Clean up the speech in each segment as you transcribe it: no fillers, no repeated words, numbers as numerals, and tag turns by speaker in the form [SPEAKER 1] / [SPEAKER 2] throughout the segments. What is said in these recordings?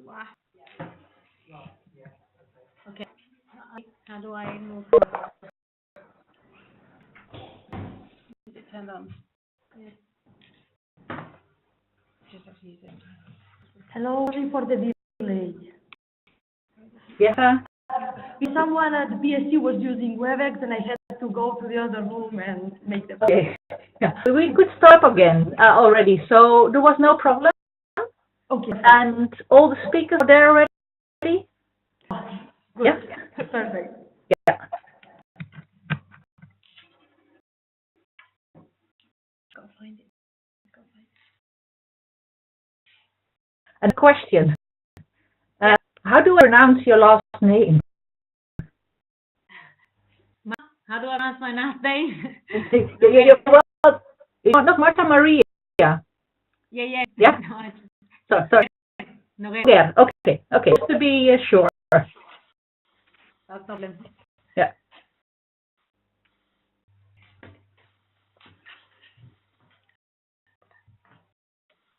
[SPEAKER 1] Wow. Okay. How do I move forward? Is it turned on? Yes. Just have to use it.
[SPEAKER 2] Hello, sorry for the delay.
[SPEAKER 3] Yeah.
[SPEAKER 2] Someone at the PSC was using WebEx and I had to go to the other room and make the...
[SPEAKER 3] Okay. Yeah. We could start again already, so there was no problem.
[SPEAKER 2] Okay.
[SPEAKER 3] And all the speakers are there already?
[SPEAKER 2] Good.
[SPEAKER 3] Yeah.
[SPEAKER 2] Perfect.
[SPEAKER 3] Yeah.
[SPEAKER 1] Go find it. Go find it.
[SPEAKER 3] And a question. How do I pronounce your last name?
[SPEAKER 1] How do I pronounce my last name?
[SPEAKER 3] Well, not Marta Maria.
[SPEAKER 1] Yeah.
[SPEAKER 3] Yeah?
[SPEAKER 1] No,
[SPEAKER 3] Sorry.
[SPEAKER 1] Noguer.
[SPEAKER 3] Yeah, okay. Just to be sure.
[SPEAKER 1] No problem.
[SPEAKER 3] Yeah.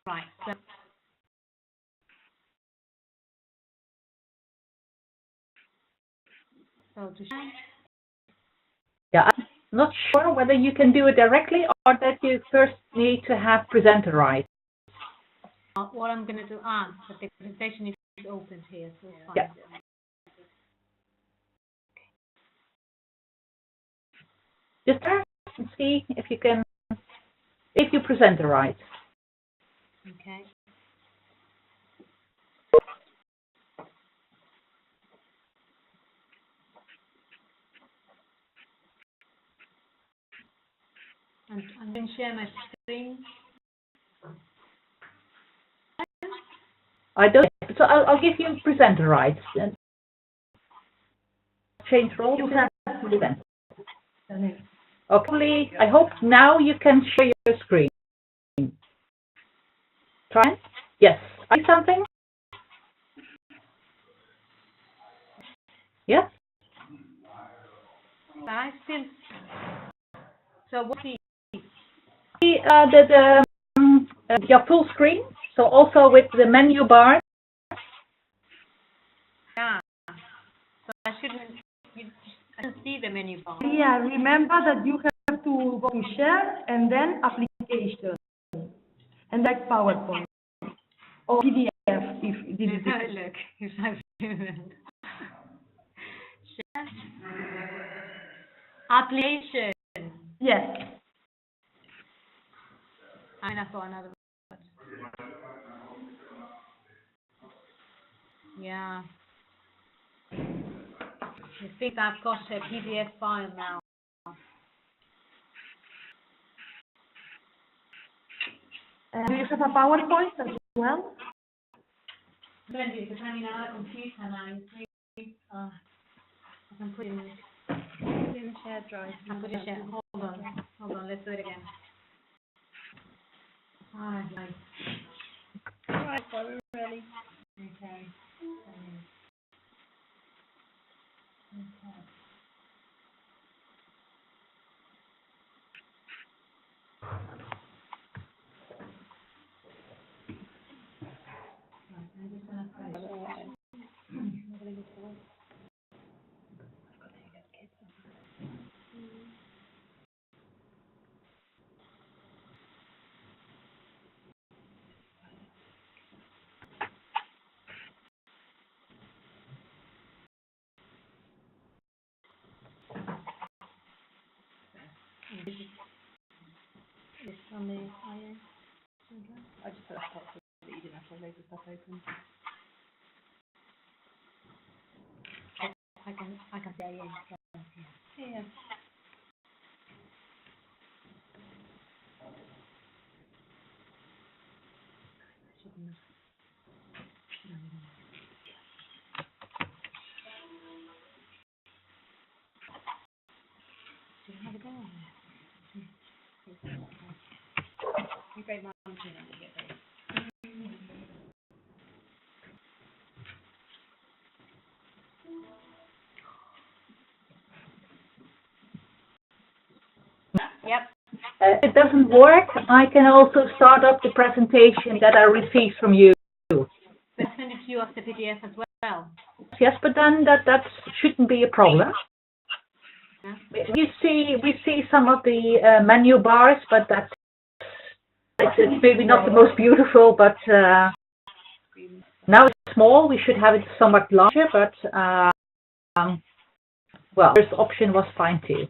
[SPEAKER 1] Right. So to share.
[SPEAKER 3] Yeah, I'm not sure whether you can do it directly or that you first need to have presenter rights.
[SPEAKER 1] What I'm going to do, the presentation is opened here, so it's fine.
[SPEAKER 3] Yeah. Just try and see if you can, if you present the rights.
[SPEAKER 1] Okay. I'm going to share my screen.
[SPEAKER 3] I don't, so I'll give you presenter rights. And change role to present. Okay, I hope now you can share your screen. Try? Yes. I see something? Yes?
[SPEAKER 1] I still. So what is
[SPEAKER 3] your full screen, so also with the menu bar.
[SPEAKER 1] yeah. So I shouldn't see the menu bar.
[SPEAKER 2] Yeah, remember that you have to go to share and then application and like PowerPoint or PDF if this is
[SPEAKER 1] Let's look if I share. Application.
[SPEAKER 2] Yes.
[SPEAKER 1] I mean, I thought another word. Yeah. I think I've got a PDF file now.
[SPEAKER 2] Do you have a PowerPoint as well?
[SPEAKER 1] Maybe because I'm in another computer now. I can put it in the share drive. I put it share. Hold on. Let's do it again. Alright. Alright, so we're ready. Okay. This on the IO. I just put a top so that you didn't have to load the stuff open. I can say yeah. You break my arm too, I get there. Yep.
[SPEAKER 3] if it doesn't work, I can also start up the presentation that I received from you.
[SPEAKER 1] But send it to you as the PDF as well.
[SPEAKER 3] Yes, but then that shouldn't be a problem.
[SPEAKER 1] Yeah.
[SPEAKER 3] We see some of the menu bars, but it's maybe not the most beautiful. But now it's small. We should have it somewhat larger. But well, this option was fine too.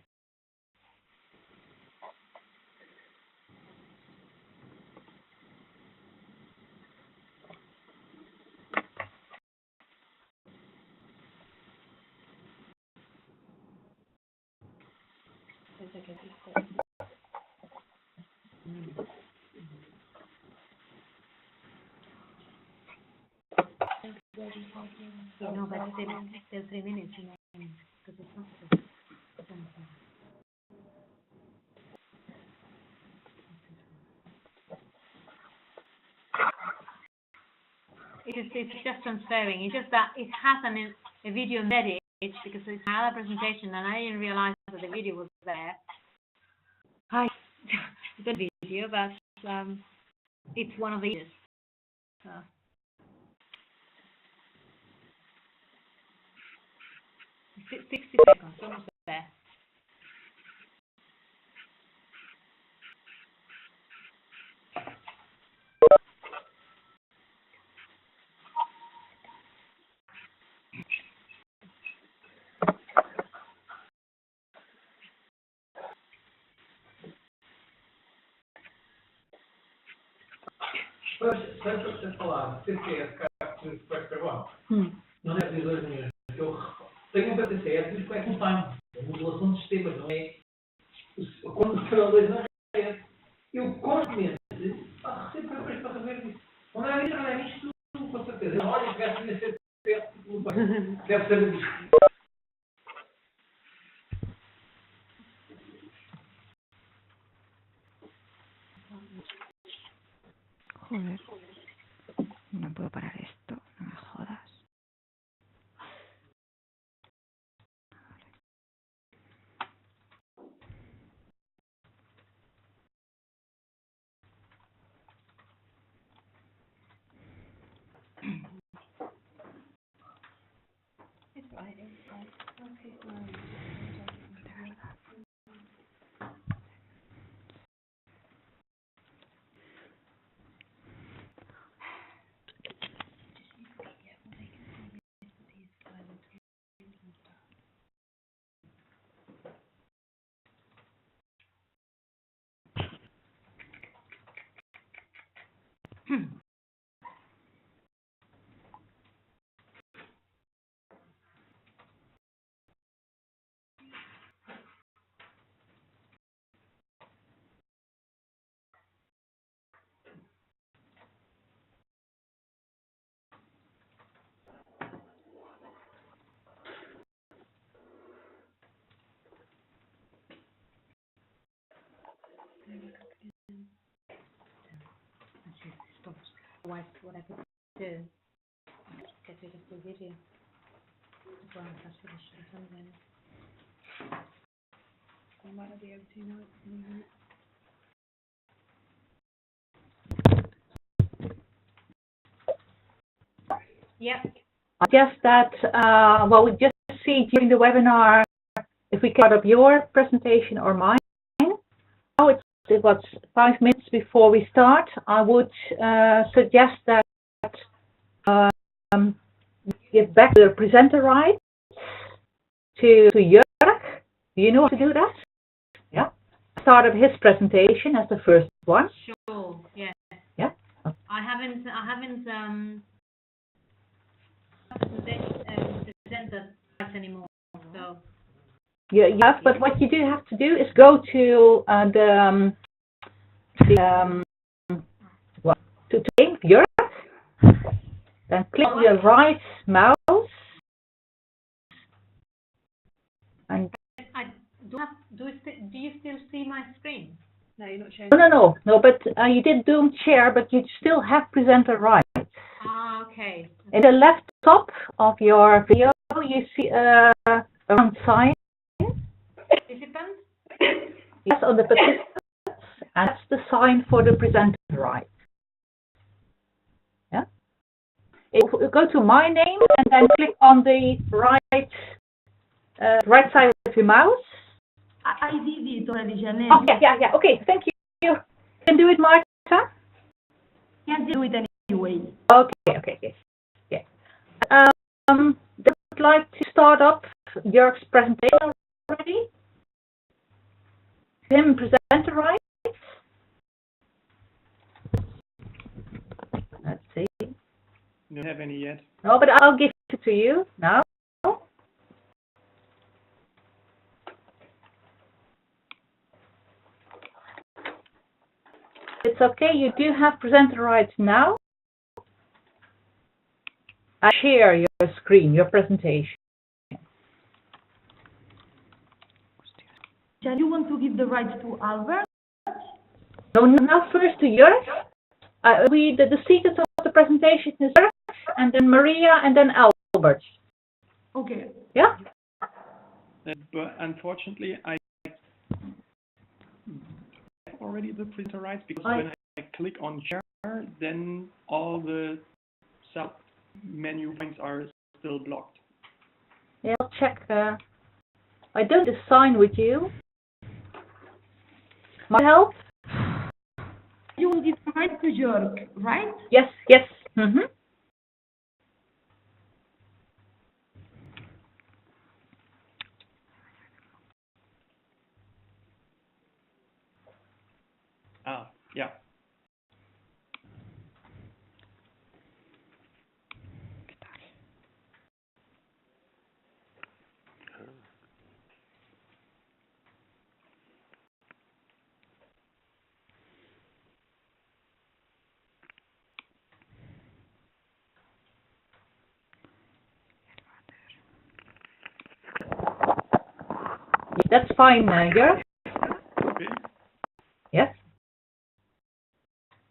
[SPEAKER 1] No, but still 3 minutes, you know, because it's not so. It's just transferring. It's just that it has a video embedded because it's another presentation, and I didn't realize that the video was there. Hi, the video, but it's one of the videos. So. 60 seconds, almost there.
[SPEAKER 4] Tanto você falar de CCS que vai carbono, não é de 2 milhões. Eu tenho um PCS, mas como é que não tem? É modulação de sistemas, não é? Quando serão 2 na rede, eu constantemente recebo papéis para resolver isso. Não é isso, não é isto, com certeza. Olha, se tivesse na CCS, deve saber disto.
[SPEAKER 5] Joder, no puedo parar esto, no me jodas.
[SPEAKER 1] Otherwise, what I could do is get rid of the video. Well, that's what I should have done then. I might not be able to now. Yep.
[SPEAKER 3] I guess that well, we just see during the webinar if we cut up your presentation or mine. Now it was 5 minutes before we start. I would suggest that give back the presenter rights to Jörg. Do you know how to do that? Yeah. Start up his presentation as the first one.
[SPEAKER 1] Sure. Yeah.
[SPEAKER 3] Yeah.
[SPEAKER 1] I haven't presented anymore. So.
[SPEAKER 3] Yeah, yes, but what you do have to do is go to to Jörg, then click your right mouse, and
[SPEAKER 1] do you still see my screen? No, you're not showing.
[SPEAKER 3] No, but you did Zoom share, but you still have presenter rights.
[SPEAKER 1] Ah, okay.
[SPEAKER 3] In the left top of your video, you see a round sign.
[SPEAKER 1] Participant?
[SPEAKER 3] Yes, on the participants. and that's the sign for the presenter right. Yeah. If you go to my name and then click on the right side of your mouse.
[SPEAKER 2] I did it already, Janelle.
[SPEAKER 3] Oh, yeah. Okay, thank you. You can do it, Marta?
[SPEAKER 2] Can't do it anyway.
[SPEAKER 3] Okay. Yeah. Would like to start up Jörg's presentation already? Him presenter right? Let's see.
[SPEAKER 6] Don't have any yet.
[SPEAKER 3] No, but I'll give it to you now. It's okay, you do have presenter rights now. I share your screen, your presentation.
[SPEAKER 2] Shall you want to give the rights to Albert?
[SPEAKER 3] No, now first to Jörg. The sequence of the presentation is Jörg, and then Maria, and then Albert.
[SPEAKER 2] Okay.
[SPEAKER 3] Yeah?
[SPEAKER 6] But unfortunately, I have already the printer rights because when I click on share, then all the sub menu points are still blocked.
[SPEAKER 3] Yeah, I'll check. I don't assign with you. My help?
[SPEAKER 2] You will give the rights to Jörg, right?
[SPEAKER 3] Yes. Mm-hmm.
[SPEAKER 6] Ah, yeah.
[SPEAKER 3] That's fine, Jörg.
[SPEAKER 6] Okay.
[SPEAKER 3] Yes.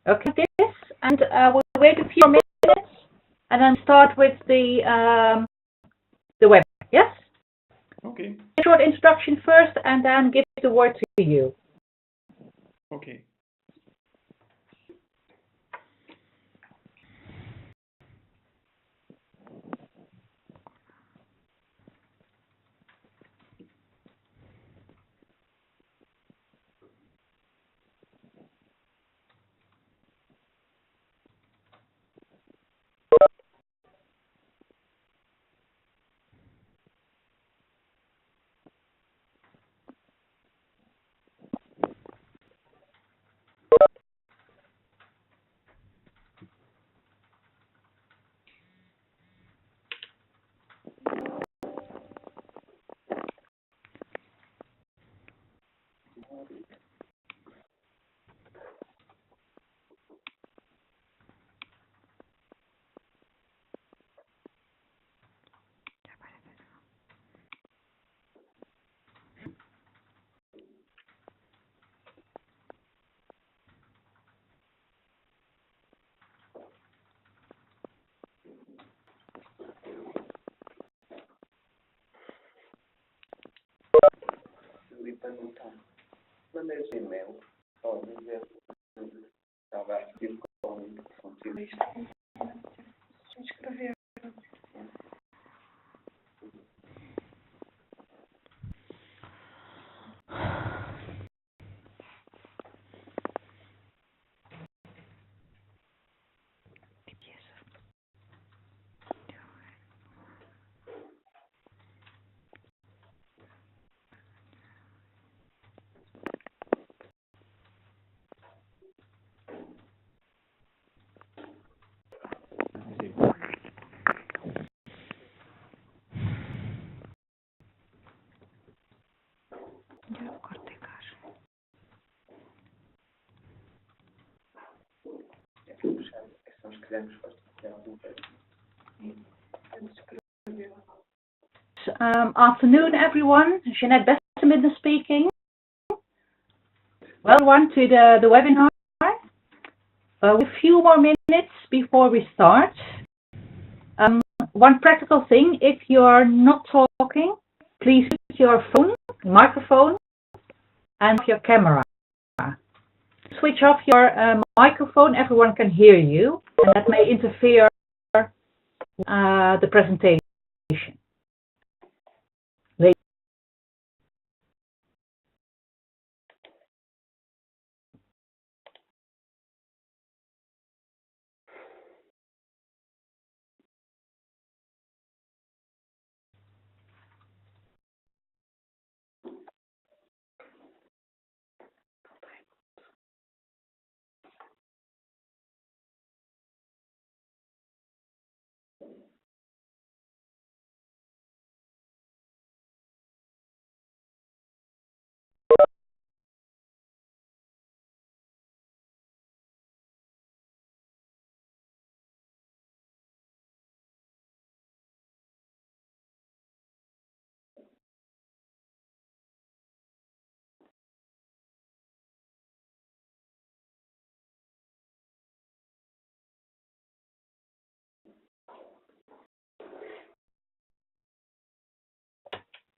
[SPEAKER 3] Okay, this, and we'll wait a few minutes, and then start with the web. Yes.
[SPEAKER 6] Okay.
[SPEAKER 3] A short introduction first, and then give the word to you.
[SPEAKER 6] Okay.
[SPEAKER 7] Lhe perguntar, mandei esse e-mail, pode dizer que estava ativo com o conteúdo. Escrever.
[SPEAKER 5] Cortekar.
[SPEAKER 7] Se nós quisermos fazer alguma coisa.
[SPEAKER 3] Afternoon, everyone. Jeanette Bessemin speaking. Welcome to the webinar. With a few more minutes before we start. One practical thing, if you are not talking, please use your phone, microphone, and your camera. switch off your microphone, everyone can hear you, and that may interfere the presentation.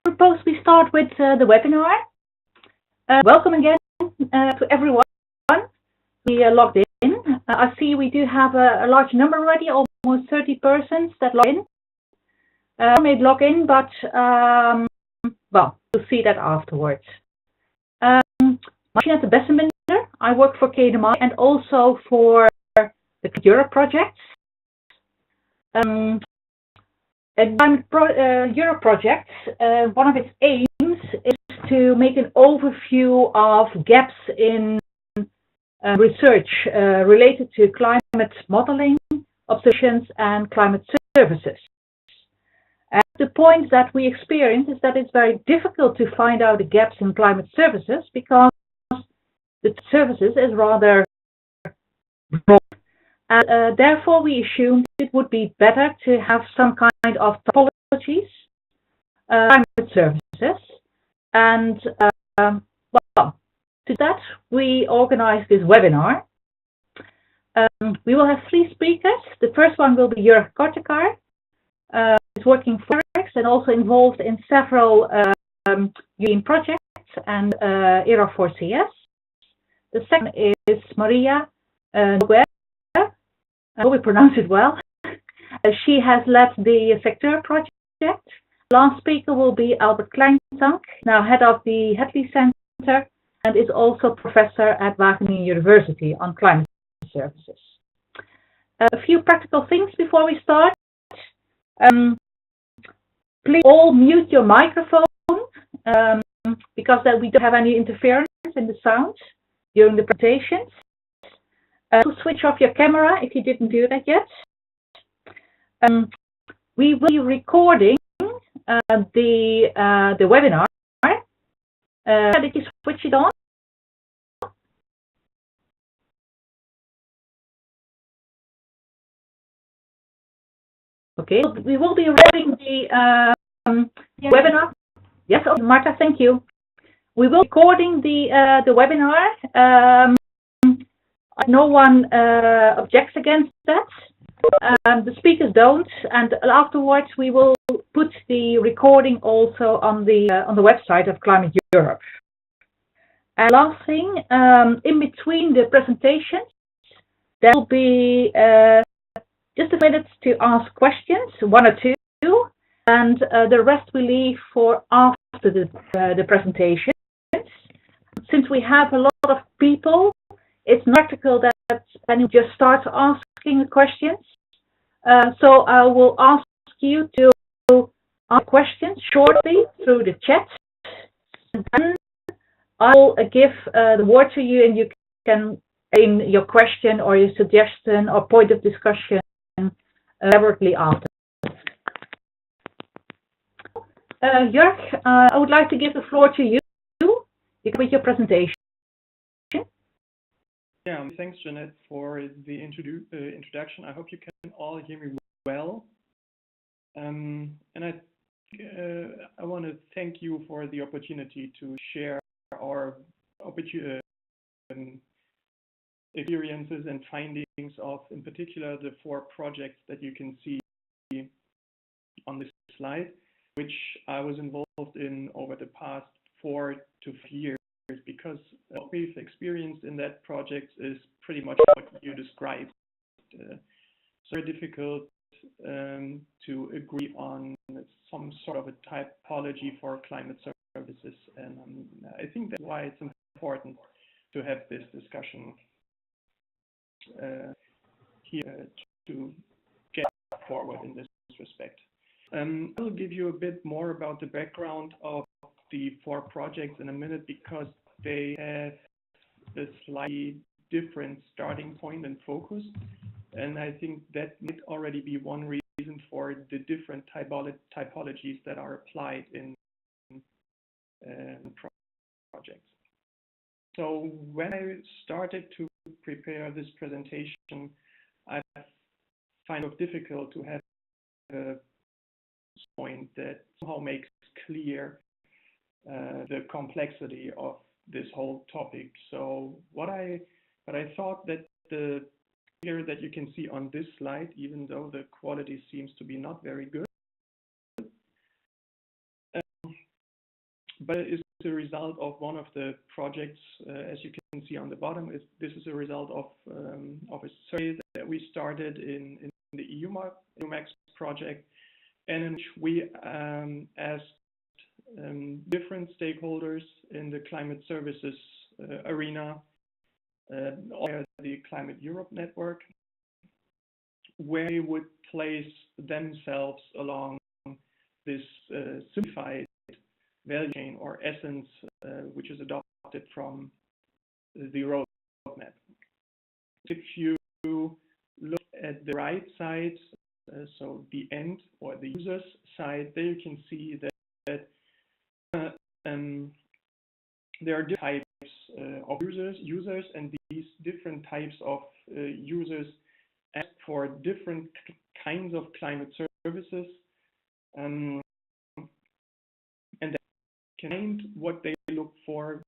[SPEAKER 3] I propose we start with the webinar. Welcome again to everyone. We logged in. I see we do have a large number already, almost 30 persons that log in. May log in, but well, we'll see that afterwards. I'm Jeanette Bessenbinder. I work for KDMI and also for the Europe project. Europe project, one of its aims is to make an overview of gaps in research related to climate modeling, observations, and climate services. And the point that we experience is that it's very difficult to find out the gaps in climate services because the services is rather broad. And therefore, we assumed it would be better to have some kind of typologies, climate services, and well, to that we organized this webinar. We will have 3 speakers. The first one will be Jörg Cortekar. He's working for GERICS and also involved in several European projects and ERA 4CS. The second is Maria Noguer. I hope we pronounce it well. She has led the SECTEUR project. Last speaker will be Albert Klein, now head of the Hadley Center, and is also professor at Wageningen University on climate services. A few practical things before we start. Please all mute your microphone because then we don't have any interference in the sound during the presentations. Switch off your camera if you didn't do that yet. We will be recording the webinar. Did you switch it on? Okay, we will be recording the webinar. Yes, okay, Marta, thank you. We will be recording the webinar. No one objects against that. The speakers don't, and afterwards we will put the recording also on the website of Climate Europe. And last thing, in between the presentations, there will be just a minute to ask questions, 1 or 2, and the rest we leave for after the presentations. Since we have a lot of people, it's not practical that anyone just starts asking questions. So I will ask you to ask questions shortly through the chat. And then I will give the word to you, and you can in your question or your suggestion or point of discussion elaborately after. Jörg, I would like to give the floor to you. You can with your presentation.
[SPEAKER 6] Yeah, thanks, Jeanette, for the introduction. I hope you can all hear me well. And I want to thank you for the opportunity to share our experiences and findings of, in particular, the 4 projects that you can see on this slide, which I was involved in over the past 4 to 5 years. because what we've experienced in that project is pretty much what you described. So very difficult to agree on some sort of a typology for climate services, and I think that's why it's important to have this discussion here to get forward in this respect. I'll give you a bit more about the background of the 4 projects in a minute, because they have a slightly different starting point and focus, and I think that might already be one reason for the different typologies that are applied in projects. So when I started to prepare this presentation, I find it difficult to have a point that somehow makes clear the complexity of this whole topic. So what I thought that the figure that you can see on this slide, even though the quality seems to be not very good, but it's a result of one of the projects, as you can see on the bottom. This is a result of a survey that we started in the EUMAX project, and in which we asked different stakeholders in the climate services arena, or the Climateurope network, where they would place themselves along this simplified value chain or essence, which is adopted from the roadmap. If you look at the right side, so the end or the user's side, there you can see that there are different types of users, and these different types of users ask for different kinds of climate services, and they can find what they look for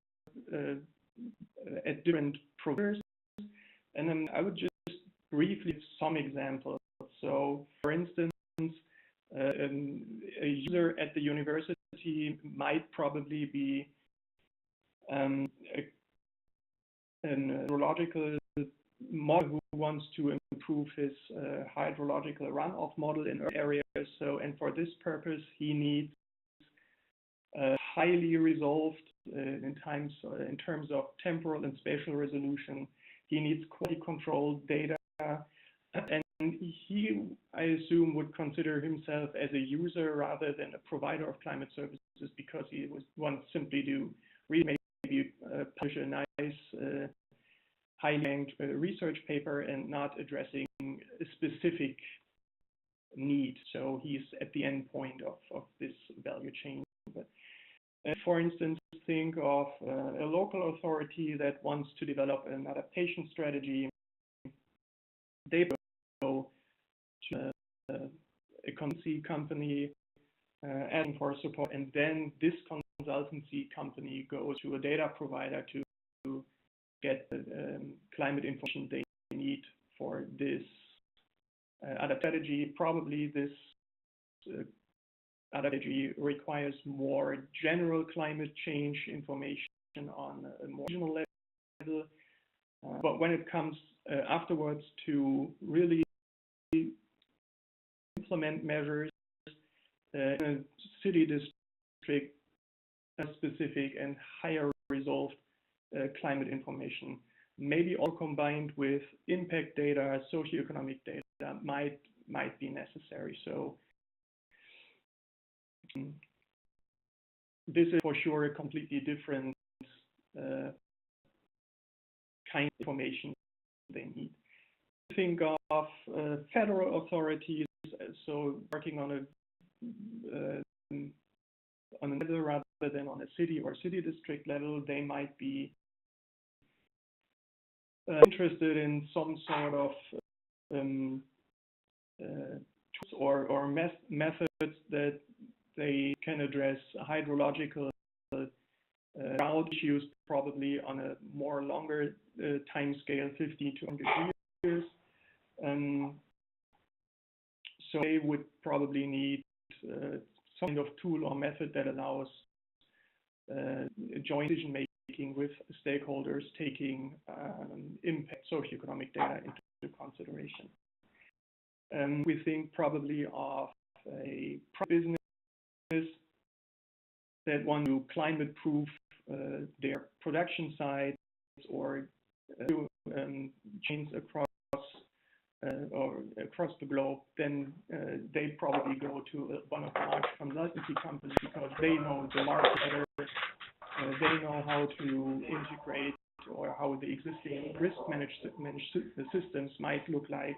[SPEAKER 6] at different providers. And then I would just briefly give some examples. So, for instance, a user at the university might probably be a hydrological model who wants to improve his hydrological runoff model in urban areas. So, and for this purpose, he needs highly resolved in terms of temporal and spatial resolution. He needs quality control data, and he, I assume, would consider himself as a user rather than a provider of climate services, because he wants simply to read, maybe publish a nice highly ranked research paper and not addressing a specific need. So he's at the end point of this value chain. But, for instance, think of a local authority that wants to develop an adaptation strategy. They go to a consultancy company asking for support, and then this consultancy company goes to a data provider to get the climate information they need for this adaptation strategy. Probably this adaptation requires more general climate change information on a more regional level. But when it comes afterwards to really implement measures in a city district, specific and higher resolved climate information, maybe all combined with impact data, socioeconomic data, might be necessary. So this is for sure a completely different kind of information they need. Think of federal authorities, so working on a level rather than on a city or city district level. They might be interested in some sort of tools or methods that they can address hydrological drought issues, probably on a more longer time scale, 50 to 100 years. So they would probably need some kind of tool or method that allows joint decision with stakeholders, taking impact socioeconomic data into consideration. We think probably of a business that want to climate-proof their production sites or chains across the globe, then they probably go to one of the large consultancy companies because they know the market better. They know how to integrate or how the existing risk managed systems might look like.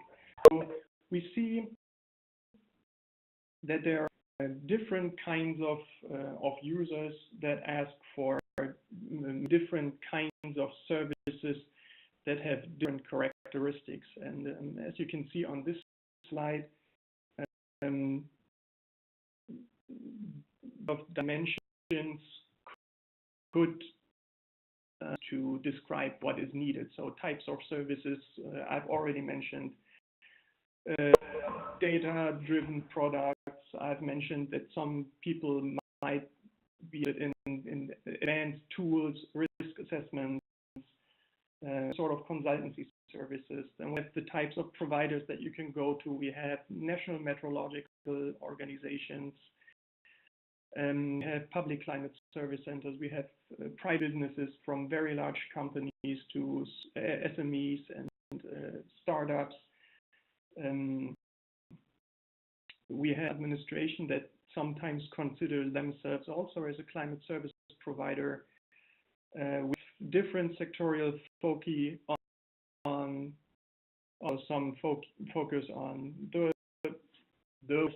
[SPEAKER 6] So we see that there are different kinds of users that ask for different kinds of services that have different characteristics. And as you can see on this slide, of dimensions could to describe what is needed. So types of services, I've already mentioned. Data-driven products, I've mentioned that some people might be in advanced tools, risk assessments, sort of consultancy services. And with the types of providers that you can go to, we have national meteorological organizations, we have public climate service centers, we have private businesses from very large companies to SMEs and startups. We have administration that sometimes consider themselves also as a climate service provider, with different sectorial focus on some focus on the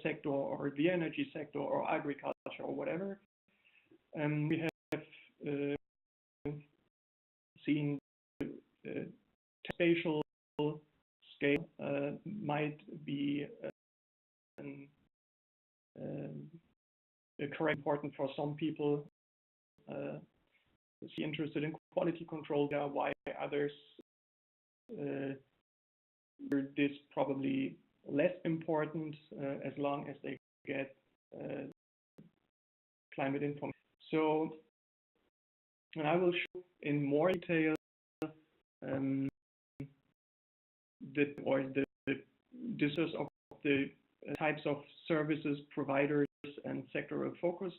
[SPEAKER 6] sector or the energy sector or agriculture or whatever. We have seen spatial scale might be correct important for some people. Be interested in quality control there, why others this probably less important as long as they get climate information. So, and I will show in more detail the details of the types of services, providers, and sectoral focus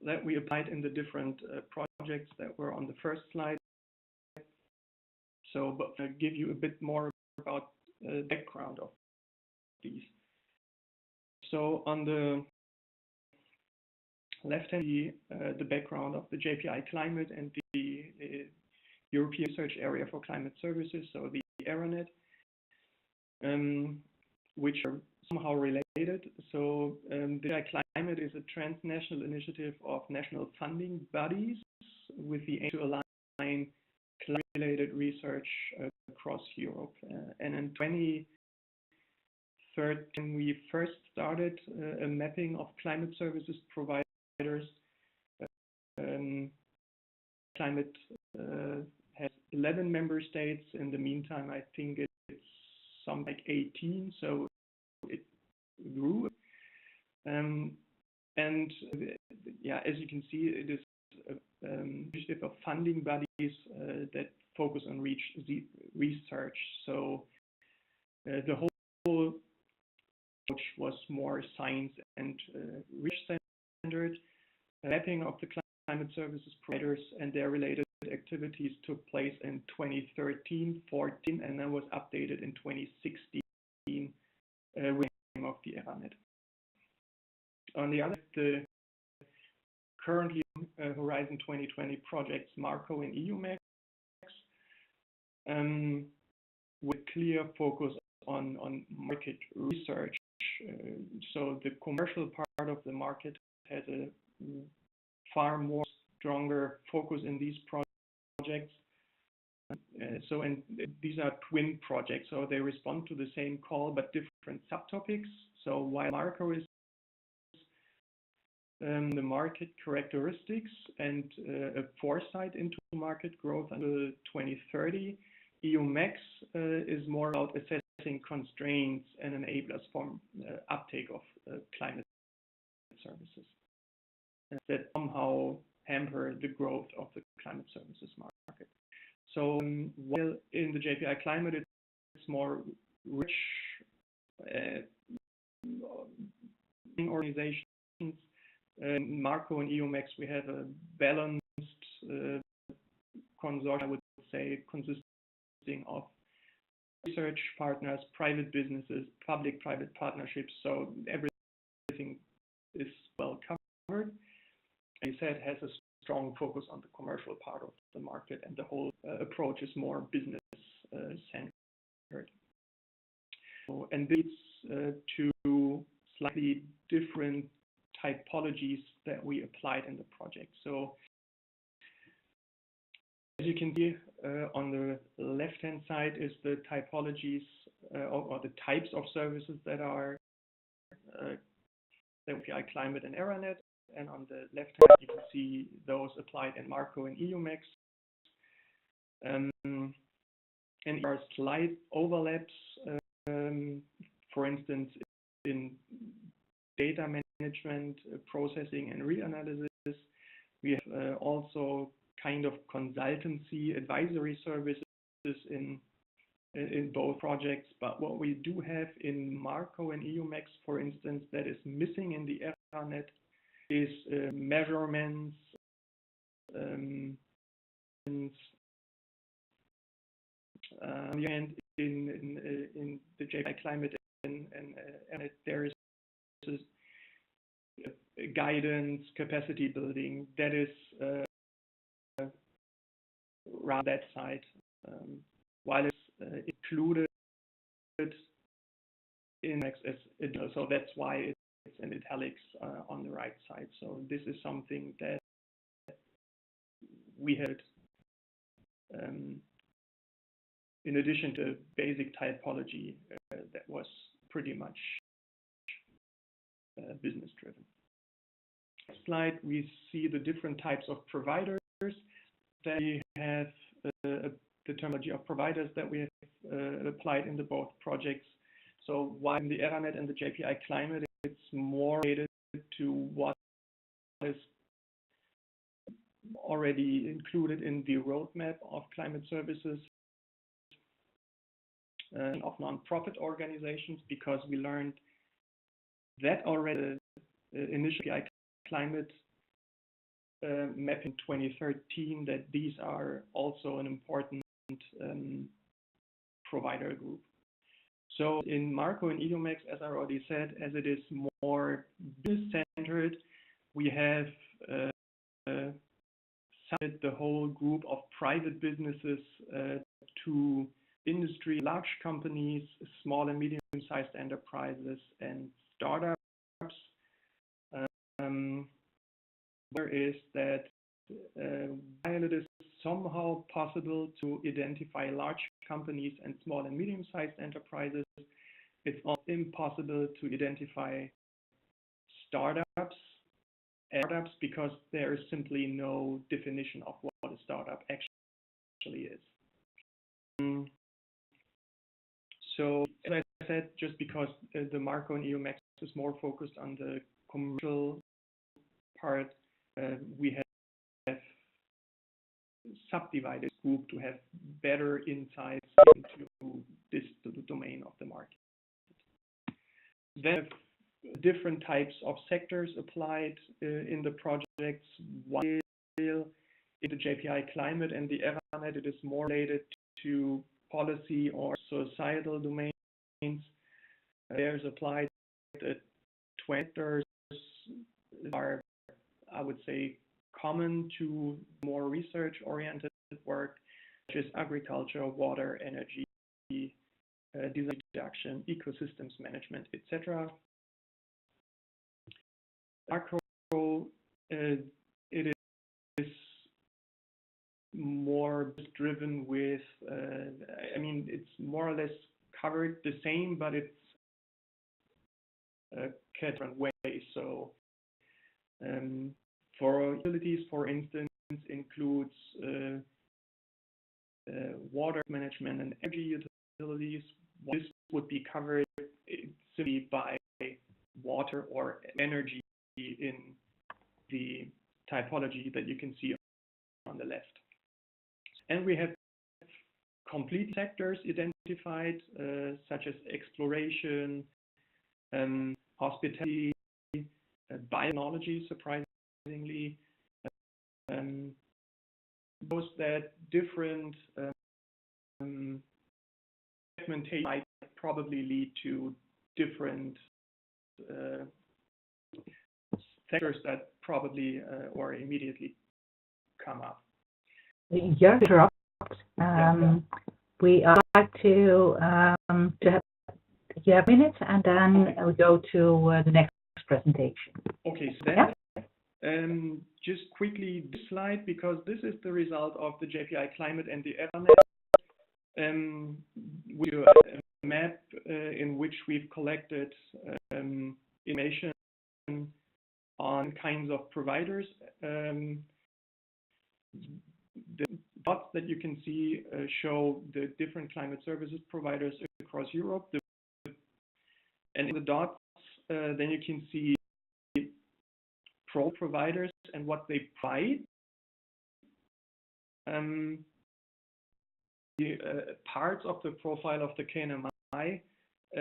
[SPEAKER 6] that we applied in the different projects that were on the first slide. So, but I'll give you a bit more about the background of these. So on the left-hand, the background of the JPI Climate and the European Research Area for Climate Services, so the ERANET, which are somehow related. So the JPI Climate is a transnational initiative of national funding bodies with the aim to align climate-related research across Europe. And in 2013, we first started a mapping of climate services providers. Climate has 11 member states. In the meantime, I think it's something like 18, so it grew. And yeah, as you can see, it is an initiative of funding bodies that focus on research. So the whole approach was more science and research centered. Mapping of the climate services providers and their related activities took place in 2013, 14, and then was updated in 2016 with the name of the ERANET. On the other, the currently Horizon 2020 projects Marco and EUMEX, with clear focus on market research. So the commercial part of the market has a far more stronger focus in these projects. And these are twin projects, so they respond to the same call but different subtopics. So while Marco is the market characteristics and a foresight into market growth until 2030, EUMEX is more about assessing constraints and enablers for uptake of climate services that somehow hamper the growth of the climate services market. So while in the JPI climate it's more rich organizations, Marco and EUMEX, we have a balanced consortium, I would say, consisting of research partners, private businesses, public-private partnerships, so everything is well covered. As you said, has a strong focus on the commercial part of the market, and the whole approach is more business centered. So, and leads to slightly different typologies that we applied in the project. So as you can see on the left-hand side is the typologies or the types of services that are JPI Climate and ERANET, and on the left hand you can see those applied in Marco and EUMEX. And there are slight overlaps, for instance, in data management, processing, and reanalysis. We have also kind of consultancy advisory services in both projects, but what we do have in Marco and EUMEX, for instance, that is missing in the ERANET is measurements, and in the JPI Climate and there is guidance, capacity building that is around that side, while it's included in as so that's why it's in italics on the right side. So this is something that we had in addition to basic typology that was pretty much business driven. Next slide, we see the different types of providers that we have, the terminology of providers that we have applied in the both projects. So while in the ERANET and the JPI Climate, it's more related to what is already included in the roadmap of climate services of non-profit organizations, because we learned that already initially Climate map in 2013 that these are also an important provider group. So in Marco and EUMEX, as I already said, as it is more business-centered, we have submitted the whole group of private businesses to industry, large companies, small and medium-sized enterprises, and startups. There is that while it is somehow possible to identify large companies and small and medium-sized enterprises, it's also impossible to identify startups because there is simply no definition of what a startup actually is. So as I said, just because the Marco and EUMEX is more focused on the commercial part, we have subdivided this group to have better insights into the domain of the market. Then different types of sectors applied in the projects. While in the JPI Climate and the ERANET, it is more related to policy or societal domains. There's applied 20 sectors are, I would say, common to more research-oriented work, such as agriculture, water, energy, disaster reduction, ecosystems management, etc. Macro, it is more driven with, I mean, it's more or less covered the same, but it's different ways. So for utilities, for instance, includes water management and energy utilities. This would be covered simply by water or energy in the typology that you can see on the left. And we have complete sectors identified, such as exploration, hospitality, biotechnology, surprisingly, those that different segmentation might probably lead to different sectors that probably or immediately come up.
[SPEAKER 3] Jörg, we like to have you have minutes, and then we go to the next presentation.
[SPEAKER 6] Okay, so then just quickly this slide, because this is the result of the JPI Climate and the EverMap, with a map in which we've collected information on kinds of providers. The dots that you can see show the different climate services providers across Europe. And in the dots, then you can see providers and what they provide. Parts of the profile of the KNMI,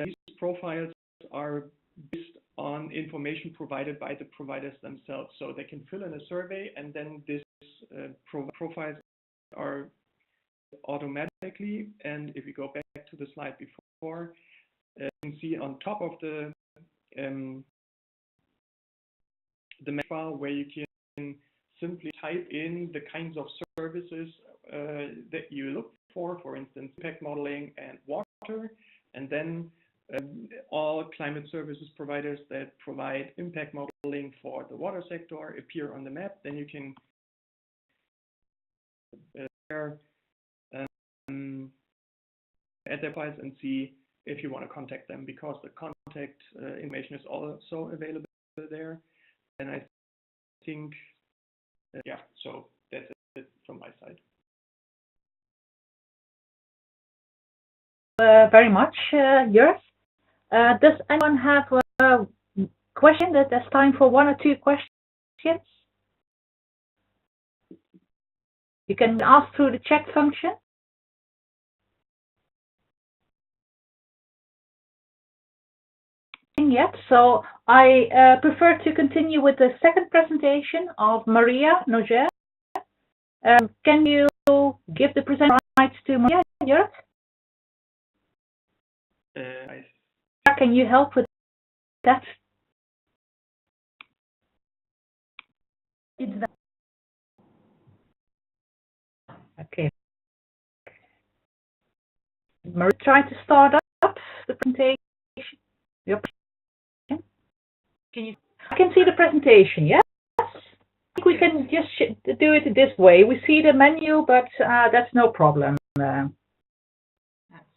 [SPEAKER 6] these profiles are based on information provided by the providers themselves. So they can fill in a survey, and then these profiles are automatically, and if we go back to the slide before, you can see on top of the map file where you can simply type in the kinds of services that you look for instance, impact modeling and water, and then all climate services providers that provide impact modeling for the water sector appear on the map. Then you can add their files and see if you want to contact them, because the contact information is also available there. And I think, yeah, so that's it from my side.
[SPEAKER 3] Very much, Jörg. Does anyone have a question? There's time for 1 or 2 questions. You can ask through the chat function. Yet, so I prefer to continue with the second presentation of Maria Noguer. Can you give the presentation rights to Maria, Jörg? Can you help with that?
[SPEAKER 2] It's that.
[SPEAKER 3] Okay. Maria, try to start up the presentation. Yep.
[SPEAKER 1] Can you?
[SPEAKER 3] I can see the presentation, yes? I think we can just do it this way. We see the menu, but that's no problem.
[SPEAKER 1] That's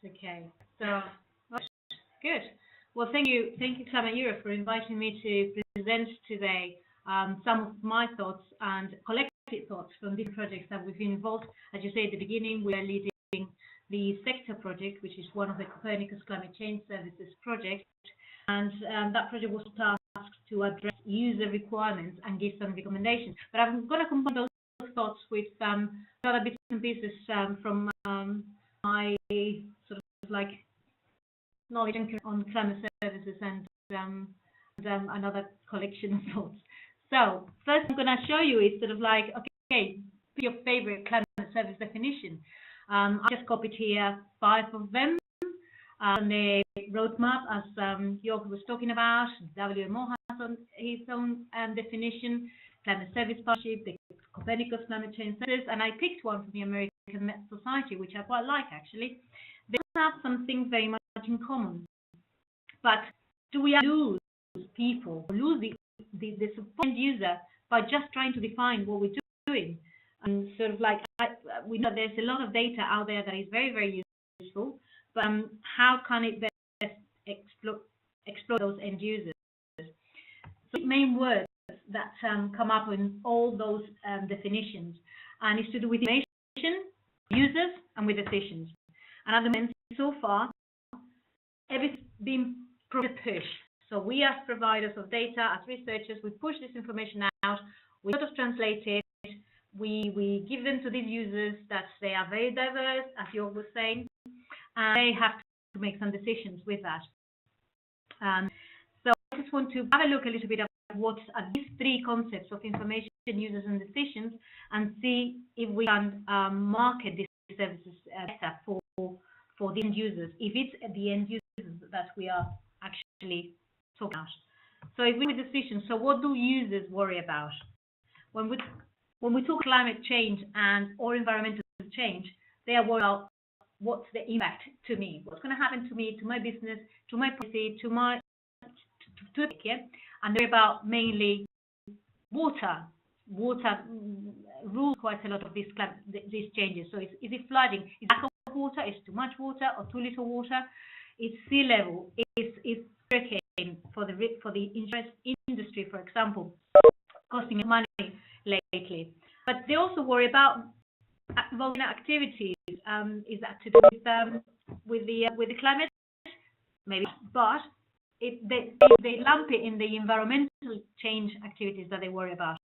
[SPEAKER 1] okay. So, good. Well, thank you, Climateurope, for inviting me to present today some of my thoughts and collective thoughts from different projects that we've been involved. As you say at the beginning, we are leading the SECTEUR project, which is one of the Copernicus Climate Change Services projects. And that project was tasked to address user requirements and give some recommendations. But I'm going to combine those thoughts with other bits and pieces from my sort of like knowledge on climate services and another collection of thoughts. So first I'm going to show you is sort of like, okay, your favorite climate service definition. I just copied here 5 of them. On the roadmap, as Jörg was talking about, WMO has on his own definition, Climate Service Partnership, the Copernicus Climate Change Services, and I picked one from the American Met Society, which I quite like actually. They have something very much in common. But do we lose people, lose the support end user by just trying to define what we're doing? And sort of like, we know there's a lot of data out there that is very, very useful. But how can it best explore those end users? So the main words that come up in all those definitions, and it's to do with information, users, and with decisions. And at the moment, so far, everything's been pushed. So we as providers of data, as researchers, we push this information out, we sort of translate it, we give them to these users that they are very diverse, as Jörg was saying, and they have to make some decisions with that. So I just want to have a look a little bit at what are these three concepts of information, users, and decisions, and see if we can market these services better for the end users, if it's the end users that we are actually talking about. So if we have decisions, so what do users worry about? When we talk climate change or environmental change, they are worried about what's the impact to me, what's going to happen to me, to my business, to my policy, to my and they're about mainly water. Water rules quite a lot of these changes. So is it flooding? Is lack of water? Is too much water or too little water? It's sea level. It's hurricane for the insurance industry, for example, costing money lately. But they also worry about volcanic activities. Is that to do with the climate? Maybe, but they lump it in the environmental change activities that they worry about.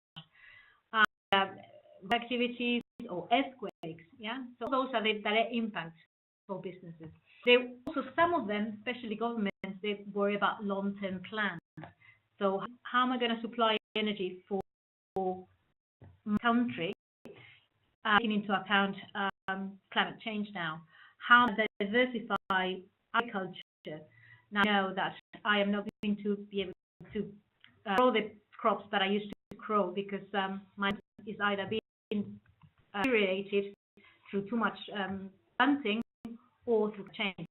[SPEAKER 1] Activities or earthquakes, yeah. So those are the direct impacts for businesses. They also, some of them, especially governments, they worry about long-term plans. So how am I going to supply energy for my country, taking into account climate change now? How do I diversify agriculture? Now I know that I am not going to be able to grow the crops that I used to grow because mine is either being deteriorated through too much planting or through change.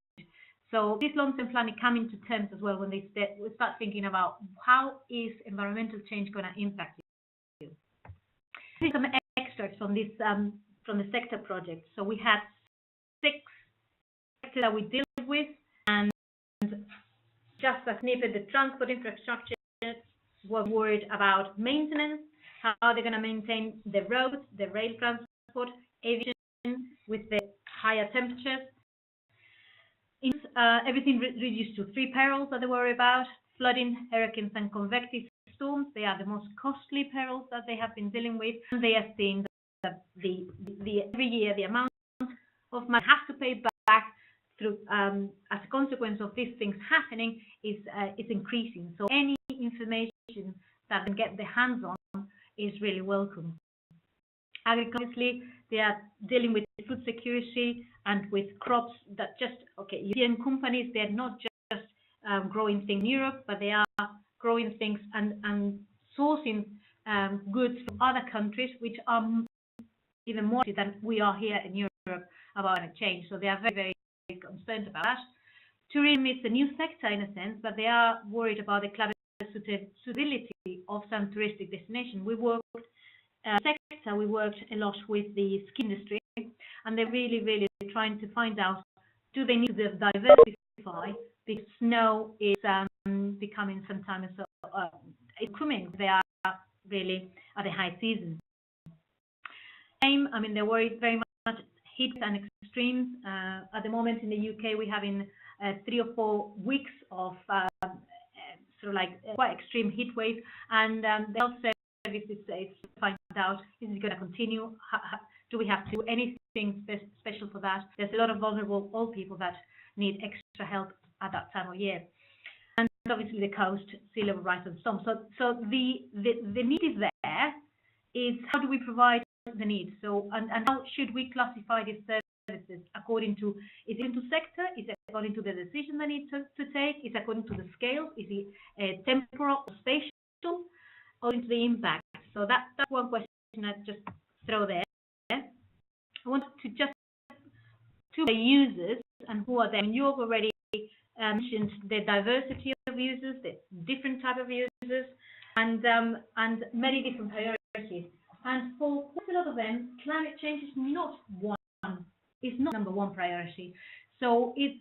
[SPEAKER 1] So this long-term planning coming to terms as well when we start thinking about how is environmental change going to impact you. Here's some extracts from this from the SECTEUR project. So we had 6 sectors that we deal with, and just a snippet, the transport infrastructure were worried about maintenance, how they're going to maintain the roads, the rail transport, aviation with the higher temperatures. Everything reduced to 3 perils that they worry about: flooding, hurricanes, and convective storms. They are the most costly perils that they have been dealing with, and they are seeing that every year the amount of money have to pay back through as a consequence of these things happening is increasing. So any information that they get their hands on is really welcome. Agriculturally, they are dealing with food security and with crops that just, European companies, they're not just growing things in Europe, but they are growing things and sourcing goods from other countries, which are even more than we are here in Europe about climate change. So they are very, very concerned about that. Tourism is a new sector in a sense, but they are worried about the climate suitability of some touristic destination. We worked a lot with the ski industry, and they're really, really trying to find out, do they need to diversify because snow is becoming sometimes it's coming. They are really at the high season. I mean, they're worried very much heat and extremes. At the moment in the UK, we're having 3 or 4 weeks of sort of like quite extreme heat wave, and the health services is to find out, is it going to continue? Do we have to do anything special for that? There's a lot of vulnerable old people that need extra help at that time of year. And obviously the coast, sea level rise and storm. So the need is there, is how do we provide the need? So, and how should we classify these services according to, is it into sector? Is it according to the decision they need to take? Is it according to the scale? Is it temporal or spatial? Or into the impact? So that's one question I just throw there. I want to just to the users and who are there. And you've already mentioned the diversity of users, the different type of users, and many different priorities. And for quite a lot of them, climate change is not number one priority. So it's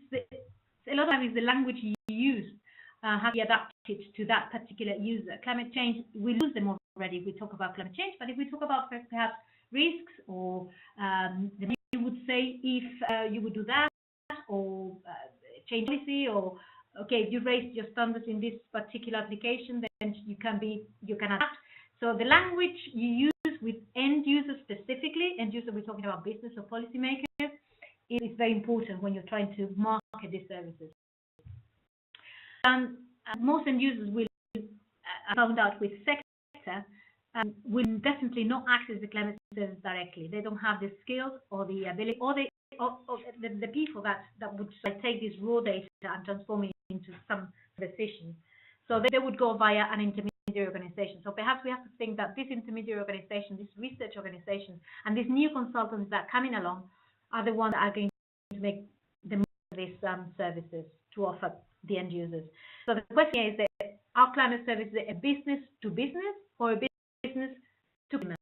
[SPEAKER 1] a lot of times the language you use have to be adapted to that particular user. Climate change, we lose them already if we talk about climate change, but if we talk about perhaps risks or you would say if you would do that or change policy, or okay, if you raise your standards in this particular application, then you can adapt. So the language you use with end users specifically, end user we're talking about business or policymakers, it is very important when you're trying to market these services. Most end users will, I found out with SECTEUR, will definitely not access the climate service directly. They don't have the skills or the ability, or the people that would take this raw data and transform it into some decision. So they would go via an intermediary organization. So perhaps we have to think that this intermediary organization, this research organization, and these new consultants that are coming along are the ones that are going to make the most of these services to offer the end users. So the question is that our climate service is a business to business or a business to consumer?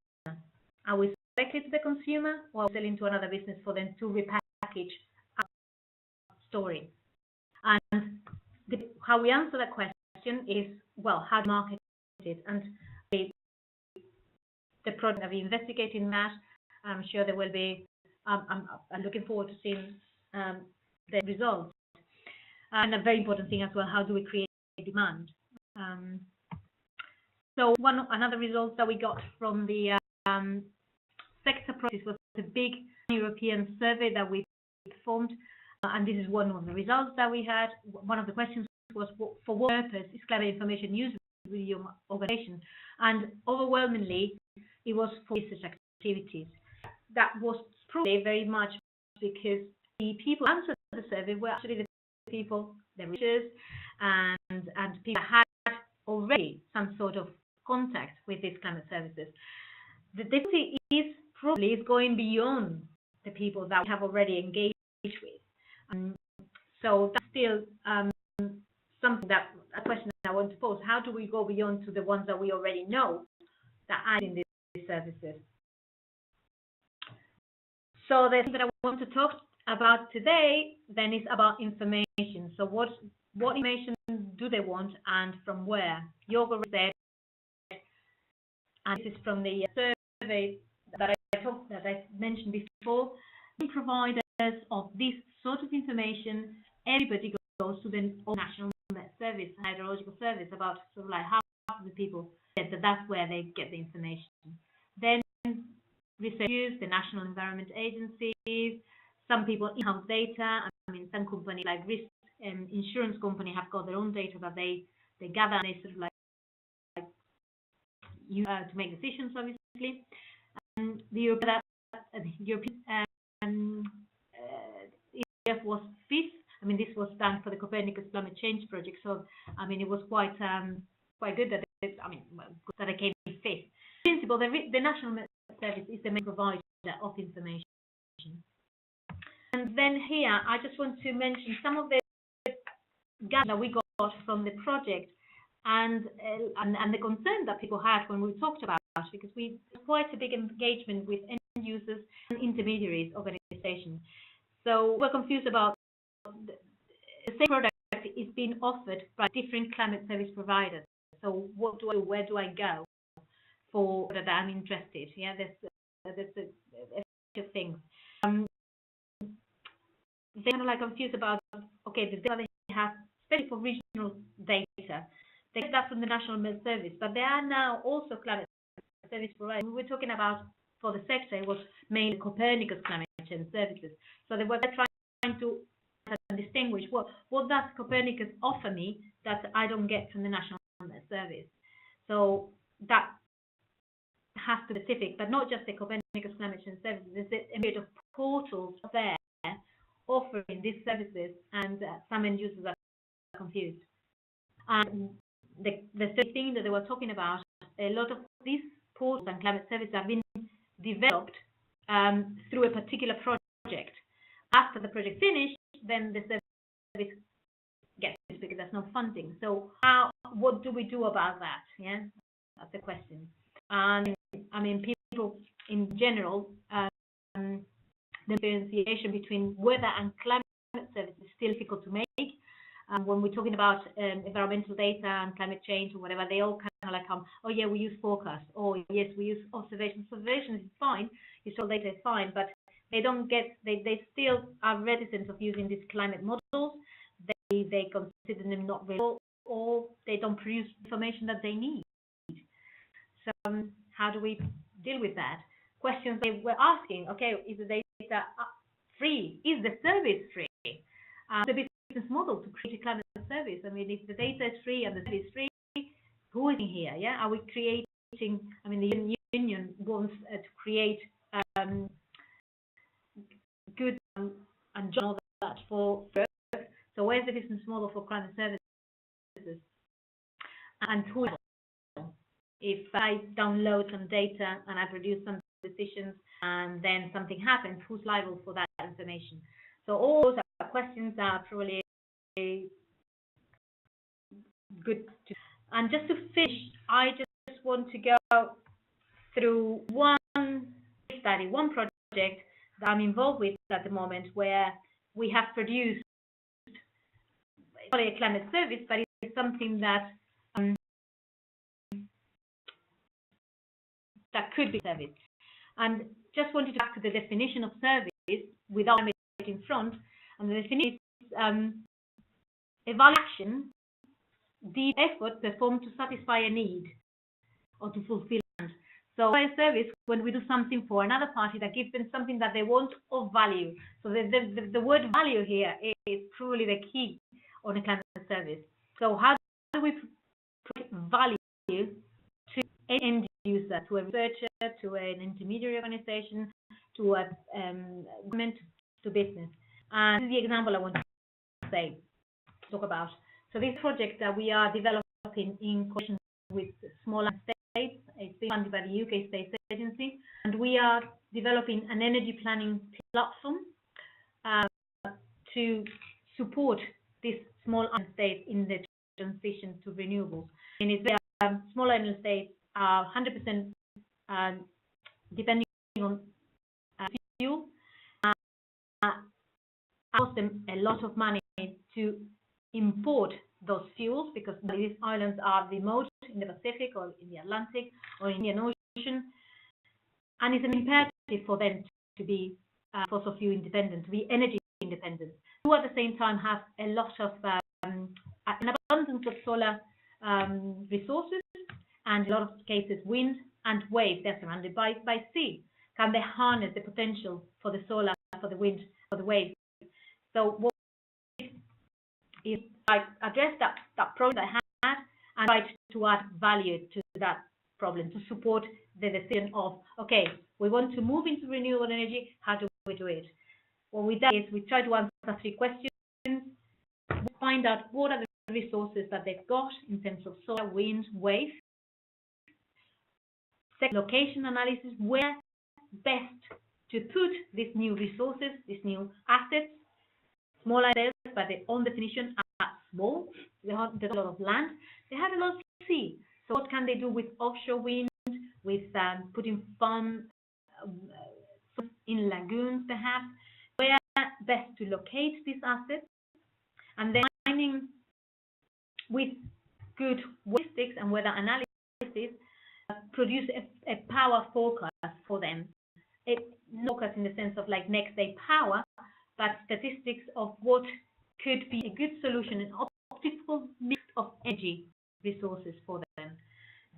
[SPEAKER 1] Are we directly to the consumer, or are we selling to another business for them to repackage our story? And how we answer that question is, well, how to market it. And the project that we investigate in that, I'm sure there will be, I'm looking forward to seeing the results. And a very important thing as well, how do we create demand? So another result that we got from the sector process was the big European survey that we performed, and this is one of the results that we had. One of the questions was, for what purpose is climate information used with your organization? And overwhelmingly, it was for research activities. That was probably very much because the people answered the survey were actually the people, the researchers, and people that had already some sort of contact with these climate services. The difficulty is probably going beyond the people that we have already engaged with. So that's still something that, a question that I want to pose. How do we go beyond to the ones that we already know that are in these services? So the thing that I want to talk about today then is about information. So what information do they want and from where? Jörg said, and this is from the survey that I mentioned before, providers of this sort of information, everybody goes to the National Service, Hydrological Service, about sort of like half of the people said that that's where they get the information. Then researchers, the National Environment Agencies, some people in-house data. I mean, some companies like risk and insurance company have got their own data that they gather and they sort of like use to make decisions, obviously. The European EF was fifth. I mean, this was done for the Copernicus Climate Change Project. So, I mean, it was quite good that that I came fifth. In principle, the National Service is the main provider of information. And then here, I just want to mention some of the gaps that we got from the project and the concern that people had when we talked about it, because we had quite a big engagement with end users and intermediaries organizations. So we're confused about the same product is being offered by different climate service providers. So what do I do? Where do I go for that I'm interested? Yeah, there's a few things. They're kind of like confused about, okay, the data they have, especially for regional data, they get that from the National Med Service, but there are now also climate service providers. We were talking about, for the sector, it was mainly Copernicus climate change services. So they were trying to distinguish what does Copernicus offer me that I don't get from the National Med Service. So that has to be specific, but not just the Copernicus climate change services. There's a bit of portals there offering these services, and some end users are confused. And the third thing that they were talking about, a lot of these portals and climate services have been developed through a particular project. After the project finished, then the service gets finished because there's no funding. So what do we do about that? Yeah, that's the question. And I mean, people in general, the differentiation between weather and climate service is still difficult to make. When we're talking about environmental data and climate change or whatever, they all kind of like oh yeah, we use forecast, or yes, we use observations. Observations is fine, historical data is fine, but they don't get, they still are reticent of using these climate models. They consider them not real, or they don't produce information that they need. So how do we deal with that. Questions they were asking, okay, is the data free? Is the service free? The business model to create a climate service. I mean, if the data is free and the service is free, who is in here? Yeah, are we creating? I mean, the union wants to create good and job all that for work. So where's the business model for climate services? And who is it? If I download some data and I produce some decisions and then something happens, who's liable for that information? So all those are questions that are probably good to. And just to finish, I just want to go through one study, one project that I'm involved with at the moment, where we have produced a climate service, but it's something that that could be service. And just wanted to back to the definition of service without climate in front. And the definition is evaluation, the effort performed to satisfy a need or to fulfill it. So a service, when we do something for another party that gives them something that they want of value. So the word value here is truly the key on a climate service. So how do we put value to an end user, to a researcher, to an intermediary organization, to a government, to business? And this is the example I want to talk about. So this project that we are developing in collaboration with smaller states, it's being funded by the UK Space Agency, and we are developing an energy planning platform to support these small island states in the transition to renewables. And it's small island states are 100% depending on fuel. Cost them a lot of money to import those fuels because these islands are remote in the Pacific or in the Atlantic or in the Indian Ocean, and it's an imperative for them to be fossil fuel independent, to be energy independent, who at the same time have a lot of an abundance of solar resources and in a lot of cases wind and waves. They're surrounded by sea. Can they harness the potential for the solar, for the wind, for the waves? So what is I address that problem I had and try to add value to that problem to support the decision of, okay, we want to move into renewable energy, how do we do it? What we do is we try to answer 3 questions, find out what are the resources that they've got in terms of solar, wind, waves. Second, location analysis, where best to put these new resources, these new assets. Small islands, by their own definition, are small. There's a lot of land. They have a lot of sea. So what can they do with offshore wind, with putting farms in lagoons, perhaps? Where best to locate these assets? And then finding with good statistics and weather analysis, produce a power forecast for them. Forecast in the sense of like next day power, but statistics of what could be a good solution, an optimal mix of energy resources for them.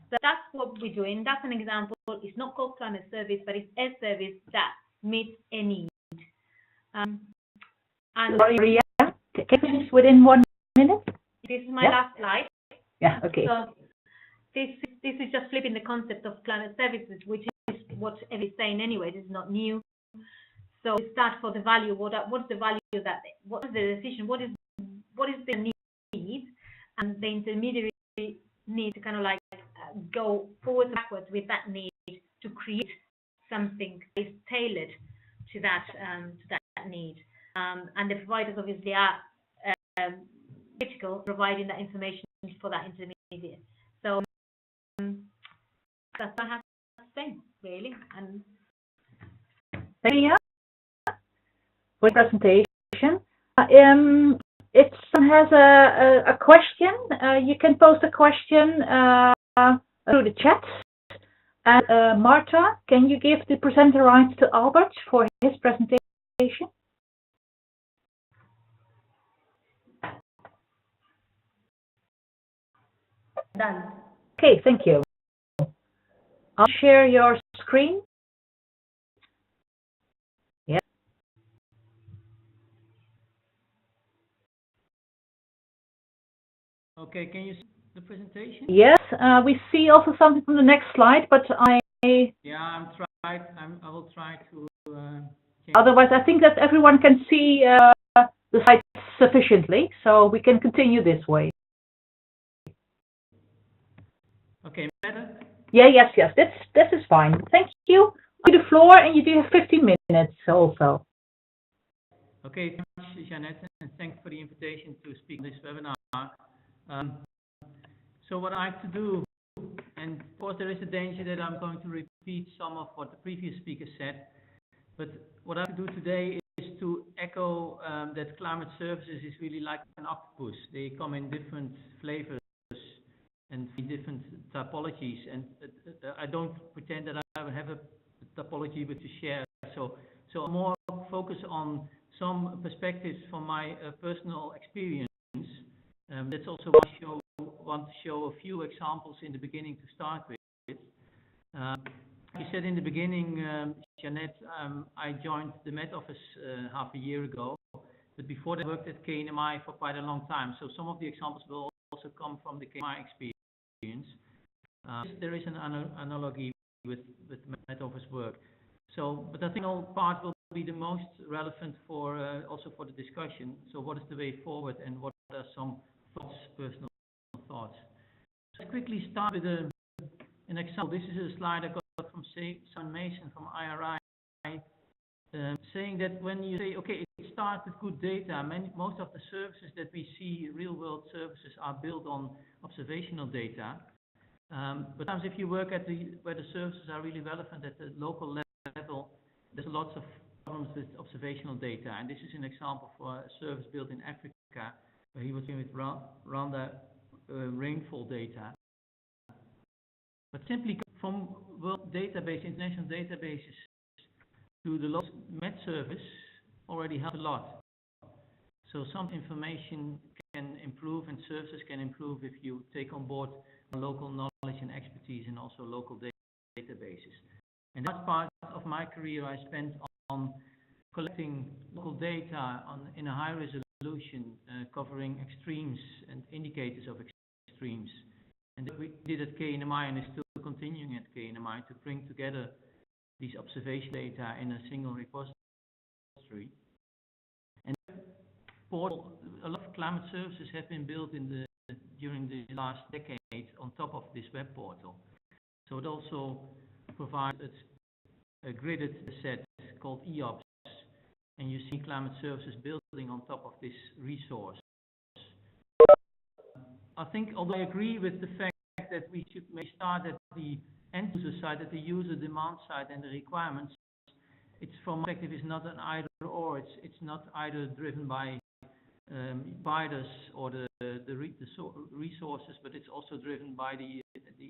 [SPEAKER 1] So that's what we're doing. That's an example. It's not called climate service, but it's a service that meets a need. And
[SPEAKER 3] Maria, can you finish within 1 minute?
[SPEAKER 1] This is my last slide.
[SPEAKER 3] Yeah, okay.
[SPEAKER 1] So this is just flipping the concept of climate services, which is what everybody's saying anyway. This is not new. So we start for the value. What's the value that? What is the decision? What is the need? And the intermediary need to kind of like go forward and backwards with that need to create something that is tailored to that need. And the providers obviously are critical providing that information for that intermediate. So that's what I have to say, really. And
[SPEAKER 3] Maria, for the presentation. If someone has a question, you can post a question through the chat. And Marta, can you give the presenter rights to Albert for his presentation?
[SPEAKER 2] Done.
[SPEAKER 3] Okay, thank you. I'll share your screen? Yes.
[SPEAKER 4] Okay, can you see the presentation?
[SPEAKER 3] Yes, we see also something from the next slide, but
[SPEAKER 4] Yeah, I will try to change.
[SPEAKER 3] Otherwise, I think that everyone can see the slide sufficiently, so we can continue this way.
[SPEAKER 4] Okay, better?
[SPEAKER 3] Yeah, yes, this is fine. Thank you. To the floor, and you do have 15 minutes also.
[SPEAKER 4] Okay, thank you much, Jeanette, and thanks for the invitation to speak on this webinar. So what I have to do, and of course there is a danger that I'm going to repeat some of what the previous speaker said, but what I have to do today is to echo that climate services is really like an octopus. They come in different flavors and in different typologies, and I don't pretend that I have a typology with to share. So I'm more focused on some perspectives from my personal experience. That's also why I want to show a few examples in the beginning to start with. You said in the beginning, Jeanette, I joined the Met Office half a year ago, but before that I worked at KNMI for quite a long time. So some of the examples will also come from the KNMI experience. There is an analogy with Met Office work. So, but I think all part will be the most relevant for also for the discussion. So what is the way forward, and what are some thoughts, personal thoughts? So let's quickly start with an example. This is a slide I got from Simon Mason from IRI, saying that when you say, okay, it starts with good data, most of the services that we see, real world services, are built on observational data. But sometimes if you work at where the services are really relevant at the local level, there's lots of problems with observational data. And this is an example for a service built in Africa, where he was dealing with Rwanda rainfall data. But simply from world database, international databases, to the local Met service already helps a lot. So some information can improve, and services can improve if you take on board local knowledge and expertise, and also local databases. And that part of my career I spent on collecting local data in a high resolution, covering extremes and indicators of extremes. And that we did at KNMI, and is still continuing at KNMI, to bring together these observation data in a single repository. And a lot of climate services have been built during the last decade on top of this web portal. So it also provides a gridded set called EOPS, and you see climate services building on top of this resource. I think, although I agree with the fact that we should maybe start at the end user side, at the user demand side and the requirements, it's from my perspective is not an either or. It's not either driven by providers or the resources, but it's also driven by the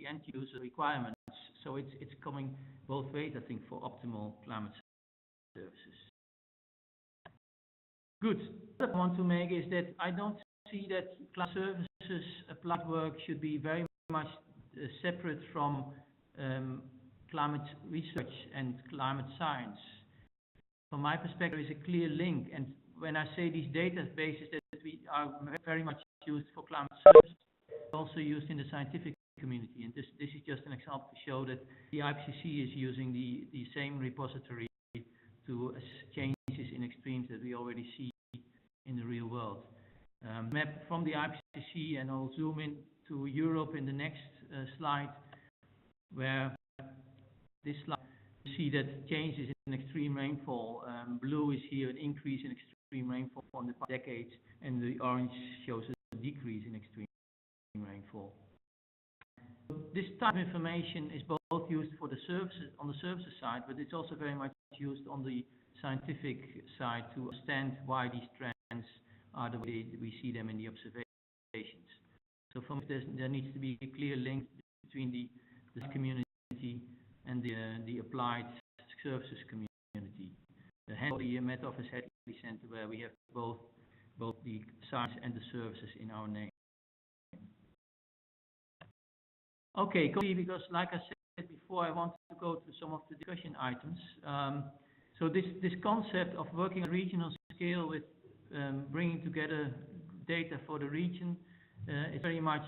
[SPEAKER 4] end user requirements. So it's coming both ways, I think, for optimal climate services. Good. What I want to make is that I don't see that climate services applied work should be very much separate from climate research and climate science. From my perspective, there is a clear link, and when I say these databases that we are very much used for climate services, also used in the scientific community. And this is just an example to show that the IPCC is using the same repository to changes in extremes that we already see in the real world. Map from the IPCC, and I'll zoom in to Europe in the next slide, where this slide you see that changes in extreme rainfall. Blue is here an increase in extreme rainfall in the past decades, and the orange shows a decrease in extreme rainfall. This type of information is both used for the services on the services side, but it's also very much used on the scientific side to understand why these trends are the way we see them in the observations. So from there needs to be a clear link between this community and the applied services community. The Hadley Met Office Hadley Center, where we have both the science and the services in our name. Okay, because like I said before, I want
[SPEAKER 8] to go to some of the discussion items. So this concept of working on regional scale with bringing together data for the region is very much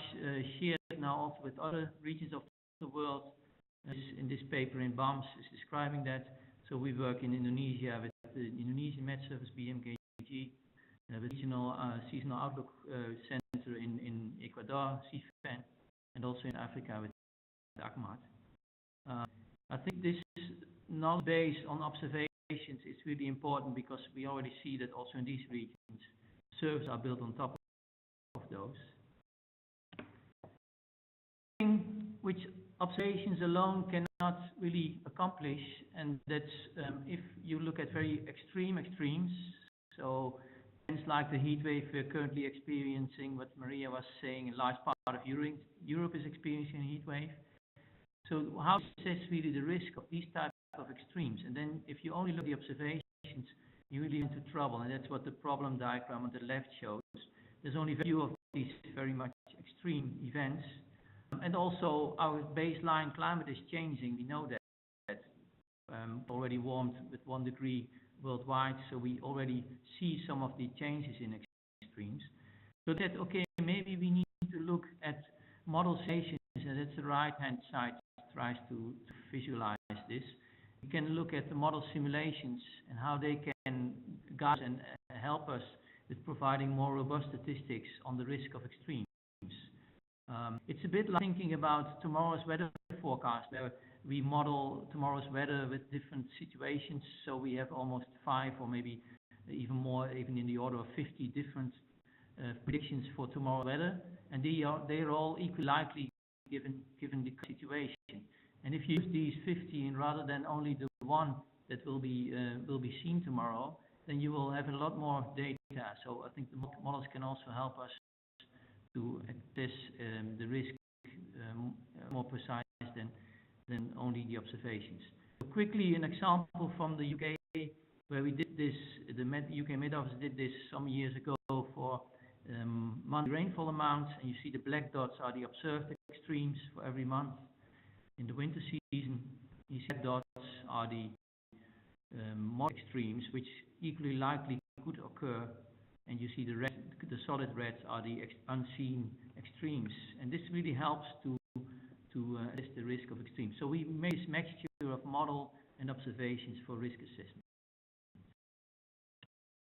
[SPEAKER 8] shared now also with other regions of the world. In this paper in BAMS is describing that. So we work in Indonesia with the Indonesian Met Service BMKG, the Regional Seasonal Outlook Center in Ecuador, CFAN, and also in Africa with ACMAT. I think this knowledge base on observations is really important because we already see that also in these regions, services are built on top of those. Which observations alone cannot really accomplish, and that's if you look at very extremes, so things like the heat wave we're currently experiencing, what Maria was saying, a large part of Europe is experiencing a heat wave. So how to assess really the risk of these types of extremes? And then if you only look at the observations, you really into trouble, and that's what the problem diagram on the left shows. There's only a few of these very much extreme events. And also our baseline climate is changing. We know that already warmed with 1 degree worldwide, so we already see some of the changes in extremes. So that, okay, maybe we need to look at model simulations, and that's the right-hand side tries to visualize this. We can look at the model simulations and how they can guide and help us with providing more robust statistics on the risk of extremes. It's a bit like thinking about tomorrow's weather forecast, where we model tomorrow's weather with different situations. So we have almost 5 or maybe even more, even in the order of 50 different predictions for tomorrow's weather, and they are all equally likely given the situation. And if you use these 50 and rather than only the one that will be seen tomorrow, then you will have a lot more data. So I think the models can also help us to assess the risk more precise than only the observations. So quickly, an example from the UK, where we did this, the UK Met Office did this some years ago for monthly rainfall amounts, and you see the black dots are the observed extremes for every month. In the winter season, you see the dots are the more extremes, which equally likely could occur, and you see the red, the solid reds are the unseen extremes, and this really helps to assess the risk of extremes. So we made this mixture of model and observations for risk assessment.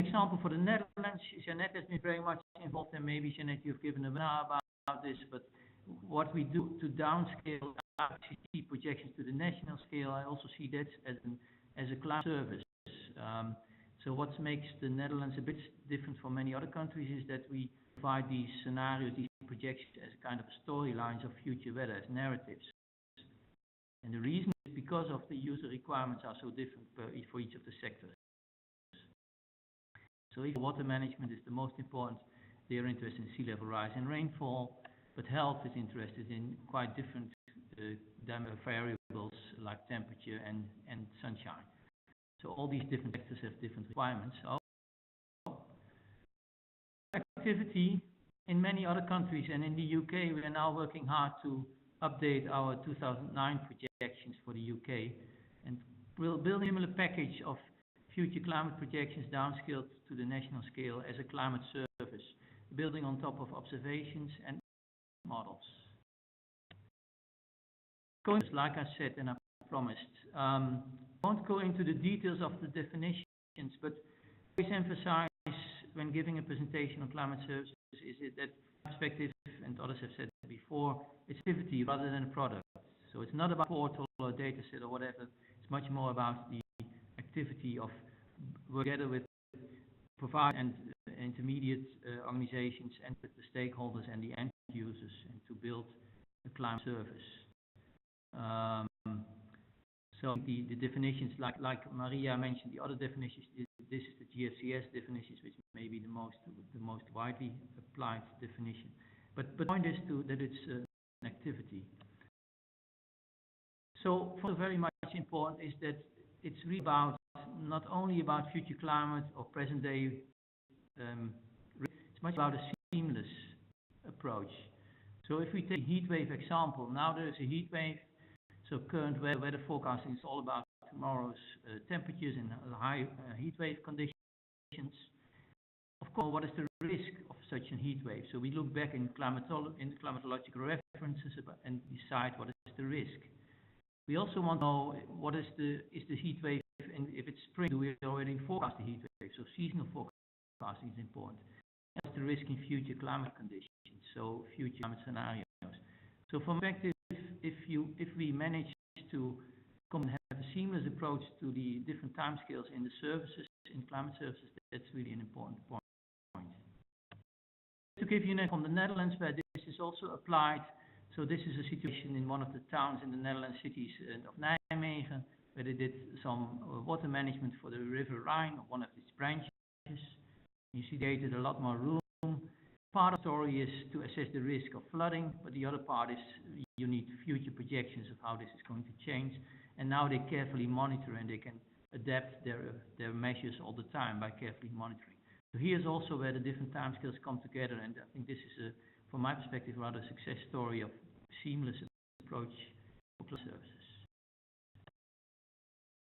[SPEAKER 8] Example for the Netherlands, Jeanette has been very much involved, and maybe Jeanette, you've given a webinar about this, but what we do to downscale RCT projections to the national scale, I also see that as a climate service. So what makes the Netherlands a bit different from many other countries is that we provide these scenarios, these projections as kind of storylines of future weather, as narratives. And the reason is because of the user requirements are so different for each of the sectors. So if water management is the most important, they are interested in sea level rise and rainfall, but health is interested in quite different variables like temperature and sunshine. So all these different sectors have different requirements. So activity in many other countries, and in the UK, we are now working hard to update our 2009 projections for the UK, and we'll build a similar package of future climate projections downscaled to the national scale as a climate service, building on top of observations and models. Like I said, and I promised, I won't go into the details of the definitions, but always emphasize when giving a presentation on climate services is that perspective, and others have said before, it's activity rather than a product. So it's not about portal or data set or whatever. It's much more about the activity of working together with provide and intermediate organizations and with the stakeholders and the end users, and to build a climate service. So the definitions, like Maria mentioned, the other definitions, this is the GFCS definitions, which may be the most widely applied definition. But the point is that it's an activity. So very much important is that it's really about not only about future climate or present day. It's much about a seamless approach. So if we take a heat wave example, now there is a heat wave. So current weather forecasting is all about tomorrow's temperatures and high heat wave conditions. Of course, what is the risk of such a heat wave? So we look back in climatological references and decide what is the risk. We also want to know what is the heat wave, and if it's spring, do we already forecast the heat wave? So seasonal forecasting is important. And what's the risk in future climate conditions? So future climate scenarios. So from perspective, if we manage to come and have a seamless approach to the different timescales in the services, in climate services, that's really an important point. To give you an example from the Netherlands, where this is also applied. So this is a situation in one of the towns in the Netherlands, cities of Nijmegen, where they did some water management for the River Rhine, one of its branches. You see they did a lot more room. Part of the story is to assess the risk of flooding, but the other part is you need future projections of how this is going to change. And now they carefully monitor, and they can adapt their measures all the time by carefully monitoring. So here's also where the different timescales come together, and I think this is, from my perspective, rather a success story of seamless approach for services.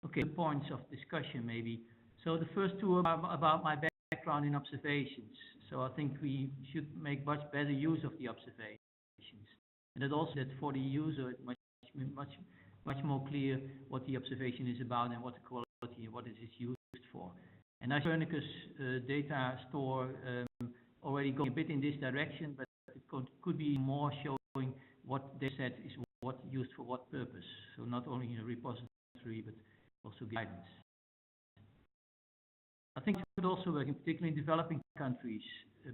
[SPEAKER 8] Okay, points of discussion maybe. So the first two are about my background in observations. So I think we should make much better use of the observations, and that also that for the user it's much more clear what the observation is about and what the quality and what it is used for. And Copernicus data store already going a bit in this direction, but it could be more showing what they said is what used for what purpose. So not only in a repository, but also guidance. I think it should also work, in particular in developing countries.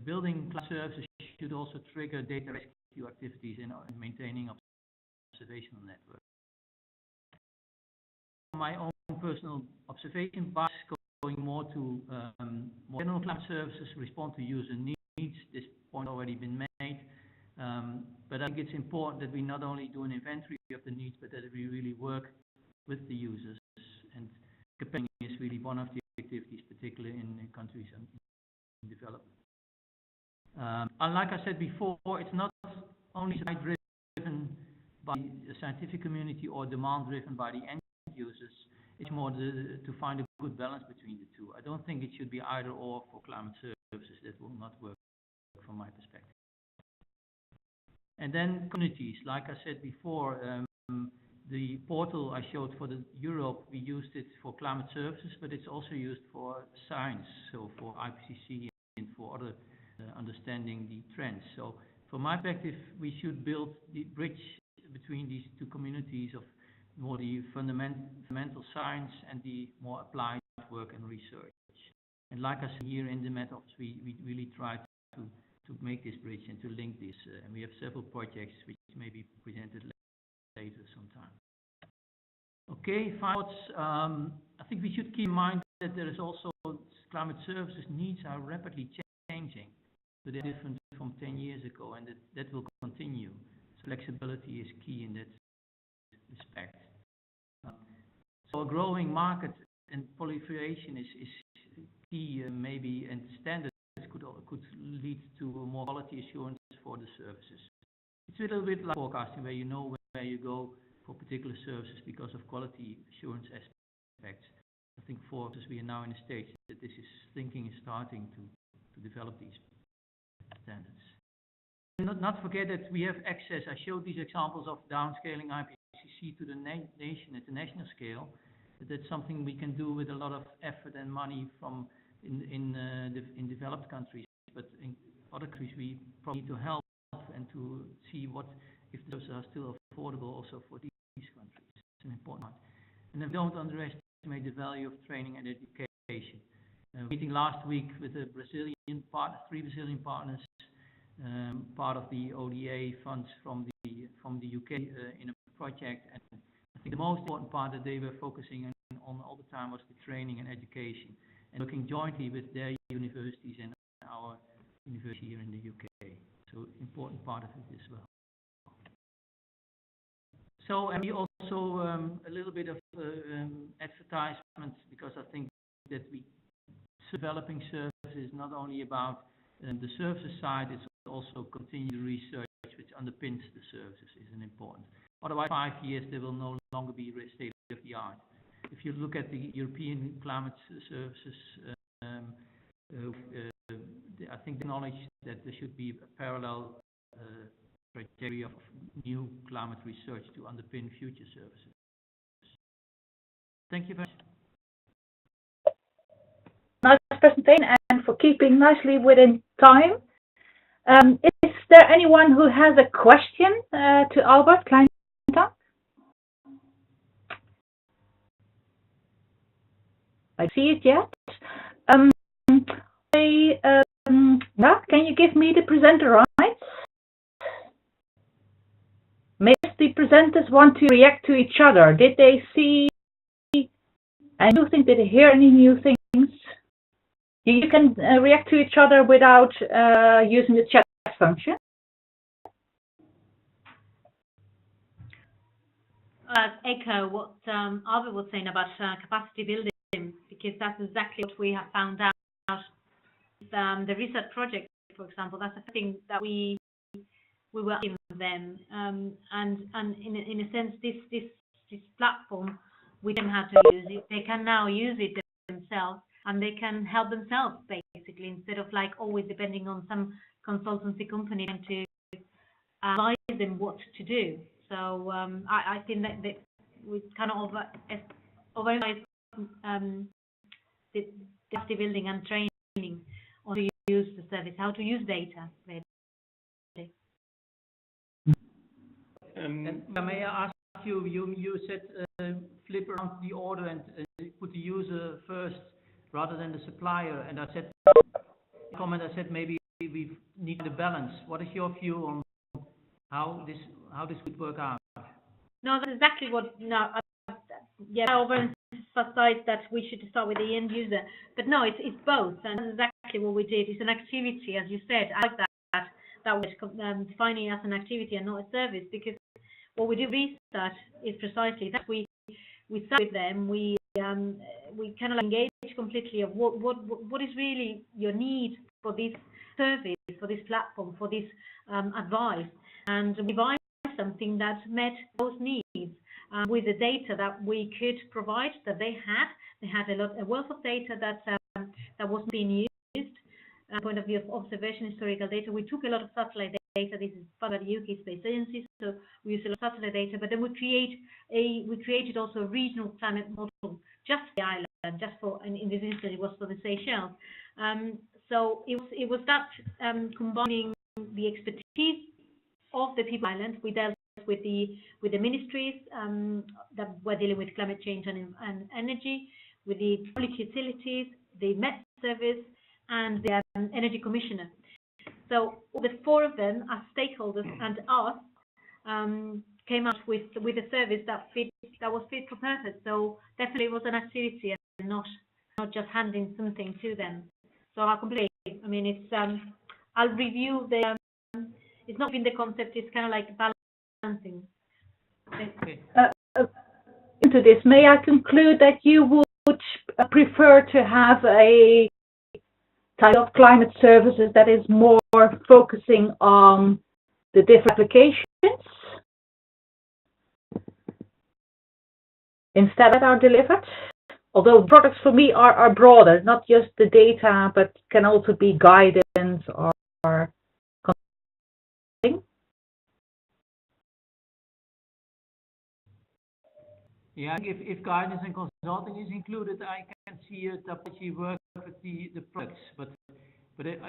[SPEAKER 8] Building cloud services should also trigger data rescue activities in maintaining observational networks. My own personal observation bias going more to more general cloud services, respond to user needs. This point already been made. But I think it's important that we not only do an inventory of the needs, but that we really work with the users. And campaigning is really one of the activities, particularly in countries in development. And like I said before, it's not only driven by the scientific community or demand driven by the end users. It's more to find a good balance between the two. I don't think it should be either or for climate services. That will not work from my perspective. And then communities, like I said before, the portal I showed for the Europe, we used it for climate services, but it's also used for science, so for IPCC and for other understanding the trends. So from my perspective, we should build the bridge between these two communities of more the fundamental science and the more applied work and research. And like I said here in the methods, we really try to make this bridge and to link this. And we have several projects which may be presented later sometime. Okay, thoughts. I think we should keep in mind that there is also climate services needs are rapidly changing. So they're different from 10 years ago, and that will continue. So flexibility is key in that respect. So a growing market and proliferation is key, maybe, and standards could lead to more quality assurance for the services. It's a little bit like forecasting, where you know where you go for particular services because of quality assurance aspects. I think for us, we are now in a stage that this thinking is starting to develop these standards. And not forget that we have access. I showed these examples of downscaling IPCC to the nation at the national scale. That's something we can do with a lot of effort and money from in developed countries. But in other countries, we probably need to help and to see if those are still affordable also for these countries. It's an important part. And then don't underestimate the value of training and education. Meeting last week with a three Brazilian partners, part of the ODA funds from the UK in a project. And I think the most important part that they were focusing on all the time was the training and education, and working jointly with their universities and our university here in the UK. So important part of it as well. So, and we also a little bit of advertisement, because I think that developing services is not only about the services side, it's also continued research which underpins the services is an important. Otherwise, 5 years, they will no longer be state of the art. If you look at the European climate services, I think the knowledge that there should be a parallel criteria of new climate research to underpin future services. Thank you very much.
[SPEAKER 3] Nice presentation and for keeping nicely within time. Is there anyone who has a question to Albert Klein? I see it yet. Can you give me the presenter rights? Maybe the presenters want to react to each other. Did they see anything? Did they hear any new things? You can react to each other without using the chat function.
[SPEAKER 1] Echo what Albert was saying about capacity building, because that's exactly what we have found out. The research project, for example, that's a thing that we work with them, and in a sense, this platform, we don't have to use it. They can now use it themselves, and they can help themselves basically, instead of like always depending on some consultancy company to advise them what to do. So I think that we kind of overemphasize the capacity building and training on to use the service, how to use data. Really.
[SPEAKER 8] And may I ask you? You said flip around the order and put the user first rather than the supplier. And I said, I said maybe we need the balance. What is your view on how this would work out?
[SPEAKER 1] No, that's exactly what. No, I overemphasize that we should start with the end user, but no, it's both, and that's exactly what we did. It's an activity, as you said. I like that was defining it as an activity and not a service, because what we do research is precisely that we start with them. We kind of engage completely of what is really your need for this service, for this platform, for this advice, and we buy something that met those needs with the data that we could provide, that they had. They had a wealth of data that wasn't being used. Point of view of observation, historical data. We took a lot of satellite data. This is part of the UK Space Agency, so we use a lot of satellite data. But then we created also a regional climate model just for the island, just for, and in this instance it was for the Seychelles. So it was that combining the expertise of the people island. We dealt with the ministries that were dealing with climate change and energy, with the public utilities, the Met Service, and the Energy Commissioner. So the four of them as stakeholders and us came up with a service that was fit for purpose. So definitely it was an activity and not just handing something to them. So I completely. I mean, it's I'll review the. It's not in the concept. It's kind of like balancing.
[SPEAKER 8] Okay.
[SPEAKER 3] Into this, may I conclude that you would prefer to have a type of climate services that is more focusing on the different applications instead that are delivered? Although products for me are broader, not just the data, but can also be guidance or consulting.
[SPEAKER 8] Yeah, if guidance and consulting is included, I can see a typology work with the products, but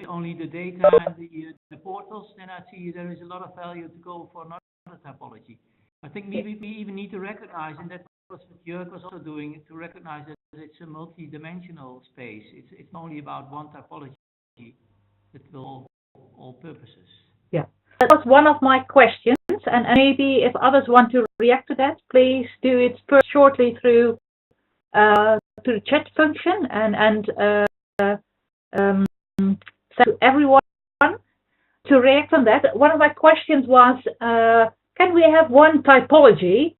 [SPEAKER 8] only the data and the portals, then I see there is a lot of value to go for another typology. I think we even need to recognize, and that's what Jörg was also doing, to recognize that it's a multi-dimensional space. It's not only about one typology that will all purposes. Yeah,
[SPEAKER 3] that was one of my questions, and maybe if others want to react to that, please do it first shortly through the chat function and to everyone to react on that. One of my questions was, can we have one typology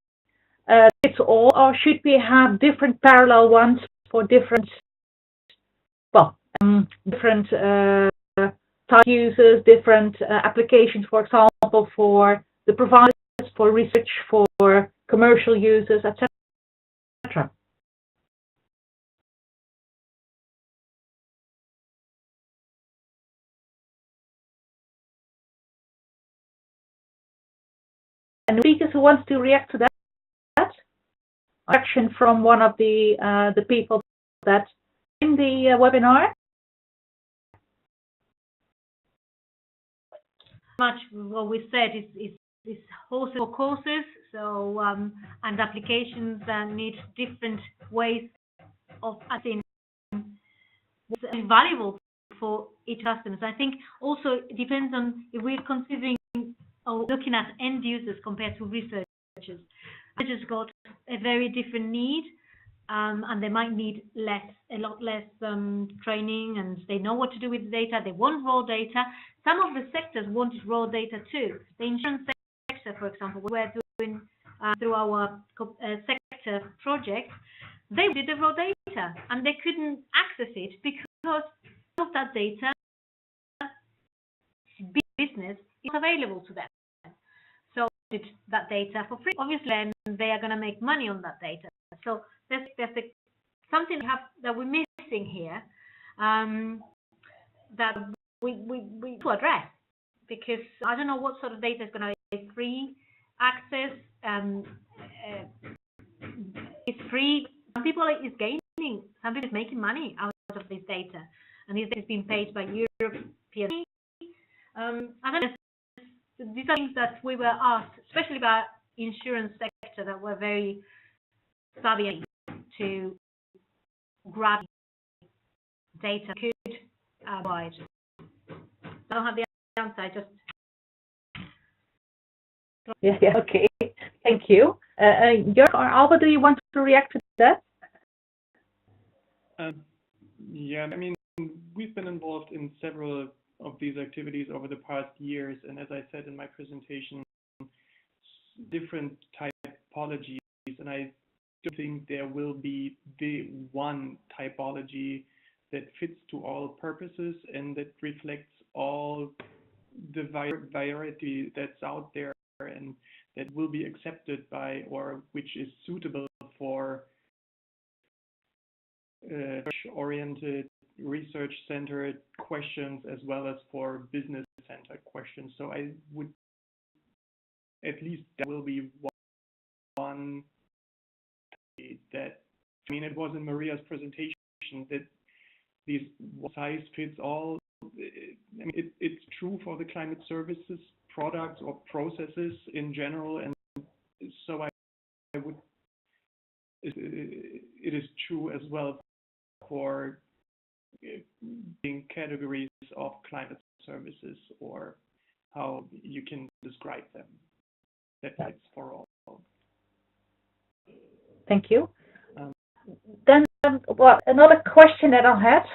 [SPEAKER 3] fits all, or should we have different parallel ones for different, different type users, different applications, for example, for the providers, for research, for commercial users, etc. And speakers who wants to react to that? Action from one of the people that in the webinar.
[SPEAKER 1] Much what we said is wholesale courses, so and applications that need different ways of adding what's valuable for each customer. I think also it depends on if we're considering or looking at end users compared to researchers. Researchers got a very different need, and they might need a lot less training, and they know what to do with the data. They want raw data. Some of the sectors wanted raw data too. The insurance sector, for example, we're doing through our SECTEUR project, they did the raw data, and they couldn't access it because of that data business is available to them. So did that data for free. Obviously, and they are going to make money on that data. So there's something that we're missing here that we to address, because I don't know what sort of data is going to be free access. It's free. Some people is gaining. Some people is making money out of this data, and this is being paid by European. I don't know. These are things that we were asked, especially by insurance sector, that were very savvy to grab data could provide. I don't have the answer. I just
[SPEAKER 3] yeah, okay. Thank you. Jörg or Albert, do you want to react to that?
[SPEAKER 6] Yeah, I mean, we've been involved in several of these activities over the past years, and as I said in my presentation, different typologies, and I don't think there will be the one typology that fits to all purposes and that reflects all the variety that's out there and that will be accepted by, or which is suitable for oriented, research-centered questions as well as for business-centered questions. So I would, at least there will be one that, I mean, it was in Maria's presentation that these size fits all. I mean, it's true for the climate services products or processes in general, and so I would, it is true as well for being categories of climate services, or how you can describe them. That fits for all.
[SPEAKER 3] Thank you. Then, well, another question that I had.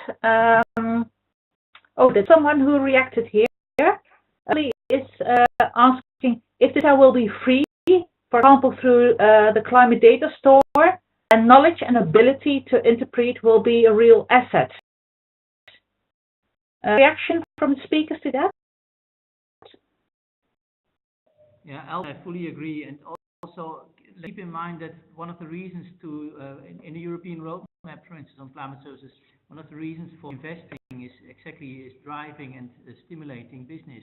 [SPEAKER 3] There's someone who reacted here. Is asking if data will be free, for example, through the Climate Data Store, and knowledge and ability to interpret will be a real asset. Reaction from the speakers to that?
[SPEAKER 8] Yeah, I fully agree, and also keep in mind that one of the reasons to, in the European roadmap, for instance, on climate services, one of the reasons for investing is driving and stimulating business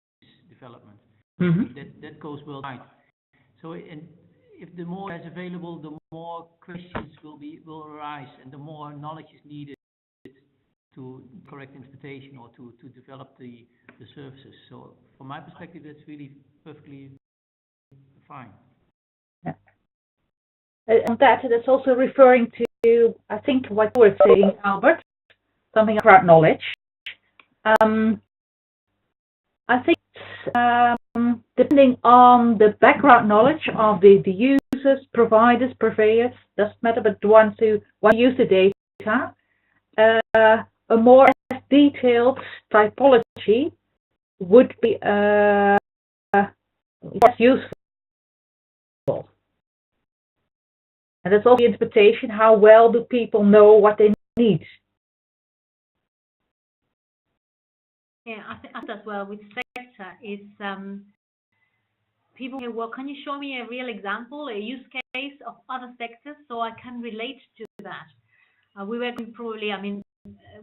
[SPEAKER 8] development.
[SPEAKER 3] Mm-hmm.
[SPEAKER 8] That goes worldwide. So, and if the more is available, the more questions will arise, and the more knowledge is needed to correct interpretation or to develop the services. So, from my perspective, that's really perfectly fine.
[SPEAKER 3] Yeah. And that's also referring to, I think, what you were saying, Albert, something about knowledge. I think depending on the background knowledge of the users, providers, purveyors, doesn't matter, but the ones who want to use the data, a more detailed typology would be less useful. And that's also the interpretation, how well do people know what they need?
[SPEAKER 1] Yeah, I think as well with sector is people say, well, can you show me a real example, a use case of other sectors so I can relate to that? We were probably, I mean,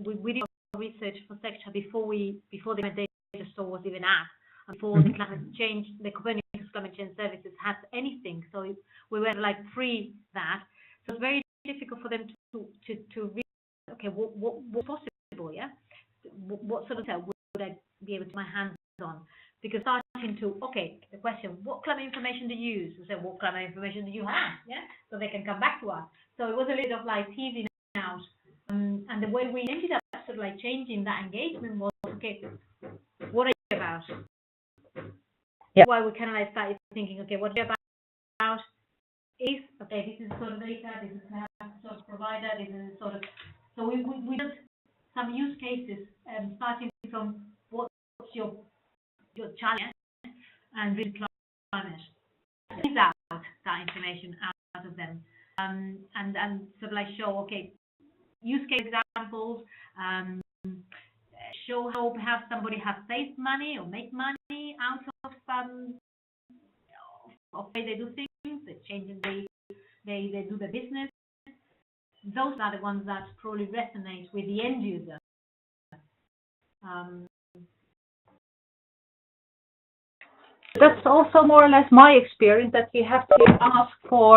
[SPEAKER 1] we did research for SECTEUR before the data store was even up, before the climate change, the Copernicus climate change services had anything. So we were like free that. So it's very difficult for them to read, okay, what's possible, yeah? What sort of data would I be able to my hands on? Because starting to, okay, the question, what climate information do you use? We say, what climate information do you have? Yeah, so they can come back to us. So it was a little of like teasing out. And the way we ended up sort of like changing that engagement was, okay, what are you about?
[SPEAKER 3] Yeah.
[SPEAKER 1] Why we kind of like started thinking, okay, what are you about? Is, okay, this is sort of data, this is sort of provider, this is sort of, so we did some use cases, starting from what's your challenge and really climate. Tease out that information out of them, and sort of like show, okay, use case examples, show how perhaps somebody has saved money or make money out of the way they do things, the changing they do the business. Those are the ones that probably resonate with the end user.
[SPEAKER 3] That's also more or less my experience, that you have to ask for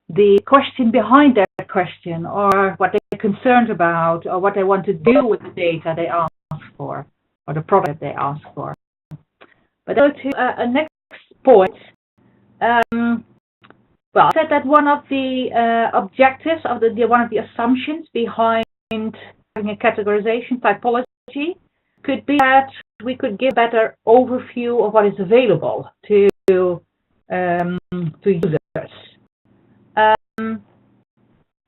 [SPEAKER 3] the question behind their question, or what they're concerned about, or what they want to do with the data they ask for, or the product they ask for. But go to a next point. Well, I said that one of the objectives of one of the assumptions behind having a categorization typology could be that we could give a better overview of what is available to users.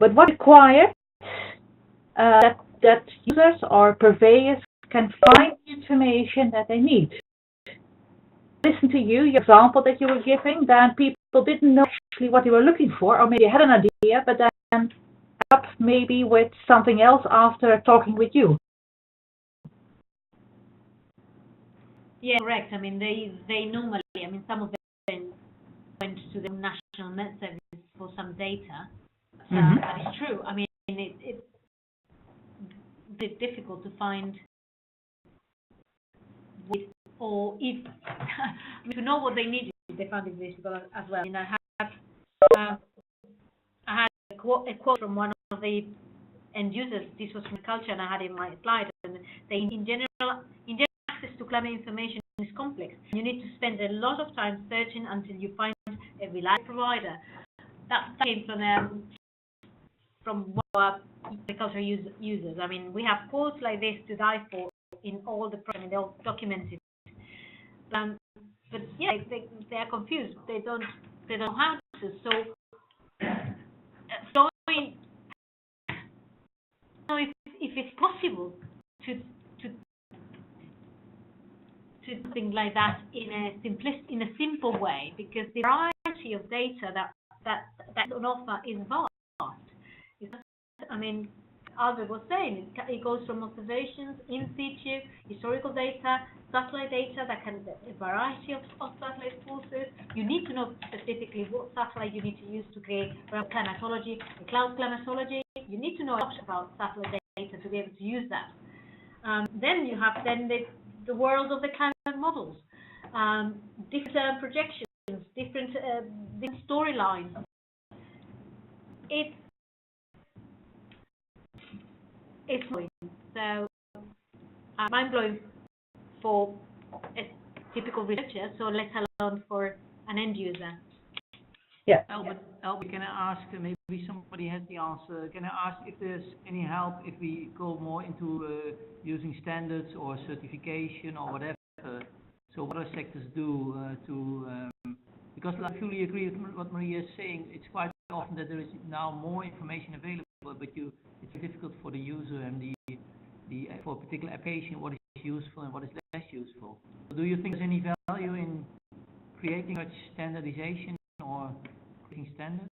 [SPEAKER 3] But what requires that users or purveyors can find the information that they need. Listen to you, your example that you were giving, then people didn't know actually what they were looking for, or maybe had an idea, but then up maybe with something else after talking with you.
[SPEAKER 1] Yeah, correct. I mean, they normally, I mean, some of them went to the National Met Service for some data. That is true. I mean, it's difficult to find, or if to know what they needed, they found it difficult as well. And I had a quote from one of the end users. This was from culture, and I had it in my slide. And they, in general, access to climate information is complex. You need to spend a lot of time searching until you find a reliable provider. That came from one of our agriculture users. I mean, we have quotes like this to die for in all the programs. They're all documented. But yeah, they are confused. They don't know how to. So if it's possible to something like that in a simple way, because the variety of data that's on offer is vast. I mean, Albert was saying, it goes from observations, in situ, historical data, satellite data, that can be a variety of satellite sources. You need to know specifically what satellite you need to use to create climatology, cloud climatology. You need to know a lot about satellite data to be able to use that. Then you have the world of the climate models, different projections, different storylines. It's so mind-blowing for a typical researcher, so let alone for an end user.
[SPEAKER 3] Yeah.
[SPEAKER 8] Albert, can I ask, maybe somebody has the answer, can I ask if there's any help if we go more into using standards or certification or whatever, so what other sectors do because I fully agree with what Maria is saying. It's quite often that there is now more information available, but it's difficult for the user and for a particular application what is useful and what is less useful. Do you think there's any value in creating such standardization or creating standards?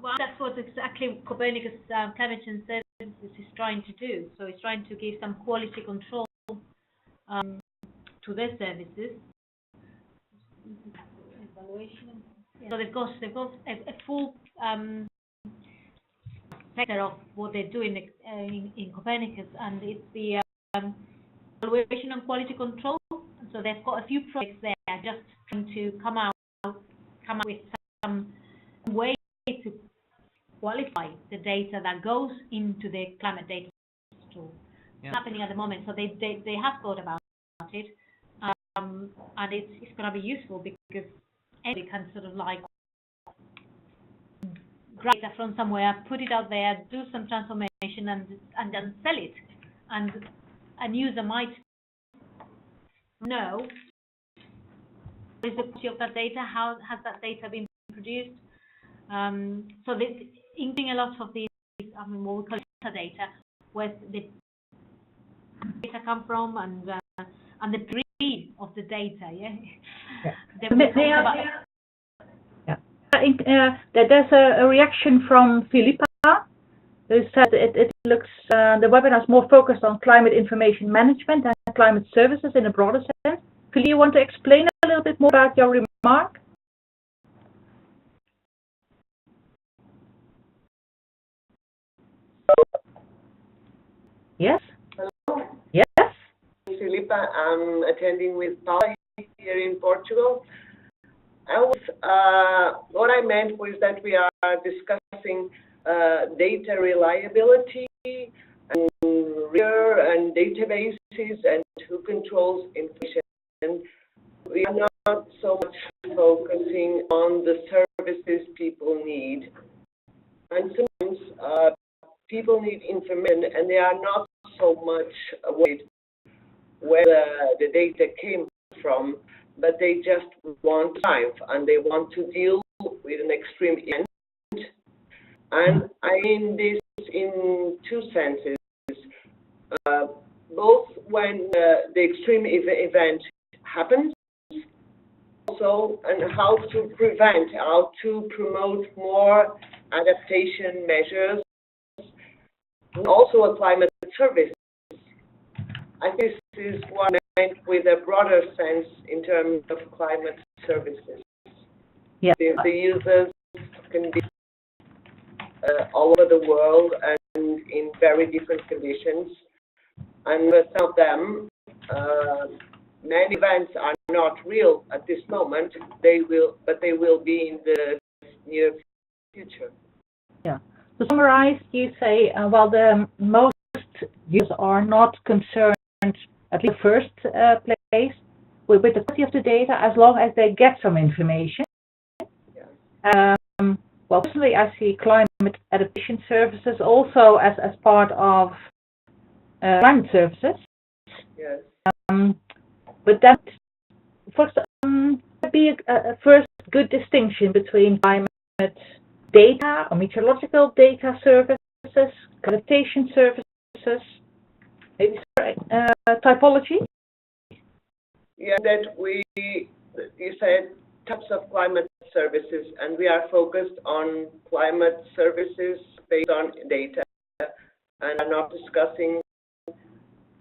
[SPEAKER 1] Well, that's what exactly Copernicus Climate Change Services is trying to do. So it's trying to give some quality control to their services. Evaluation. So they've got a full sector of what they're doing in Copernicus, and it's the evaluation and quality control. So they've got a few projects there, just trying to come up with some way to qualify the data that goes into the climate data tool.
[SPEAKER 8] Yeah.
[SPEAKER 1] It's happening at the moment, so they have thought about it, and it's going to be useful because anybody can sort of like grab data from somewhere, put it out there, do some transformation, and then sell it, and a user might know what is the quality of that data, how has that data been produced. So this including a lot of these, what we call metadata, where the data come from, and the degree of the data.
[SPEAKER 3] I think that there's a reaction from Philippa, who said it looks the webinar is more focused on climate information management and climate services in a broader sense. Philippa, you want to explain a little bit more about your remark? Yes.
[SPEAKER 7] Hello.
[SPEAKER 3] Yes.
[SPEAKER 7] Philippa, I'm attending with Paula here in Portugal. What I meant was that we are discussing data reliability and rigor and databases and who controls information. We are not so much focusing on the services people need. And sometimes people need information and they are not so much worried where the data came from, but they just want life and they want to deal with an extreme event. And I mean this in two senses. Both when the extreme event happens, also, and how to prevent, how to promote more adaptation measures, and also a climate service. I think this is what I meant with a broader sense in terms of climate services.
[SPEAKER 3] Yeah.
[SPEAKER 7] The users can be all over the world and in very different conditions. And with some of them, many events are not real at this moment. But they will be in the near future.
[SPEAKER 3] Yeah. To summarize, you say while the most users are not concerned, at least first place, with the quality of the data, as long as they get some information.
[SPEAKER 7] Yeah.
[SPEAKER 3] Well, personally, I see climate adaptation services also as part of climate services.
[SPEAKER 7] Yes.
[SPEAKER 3] But that would be a first good distinction between climate data or meteorological data services, adaptation services, maybe typology.
[SPEAKER 7] Yeah, that you said types of climate services, and we are focused on climate services based on data, and are not discussing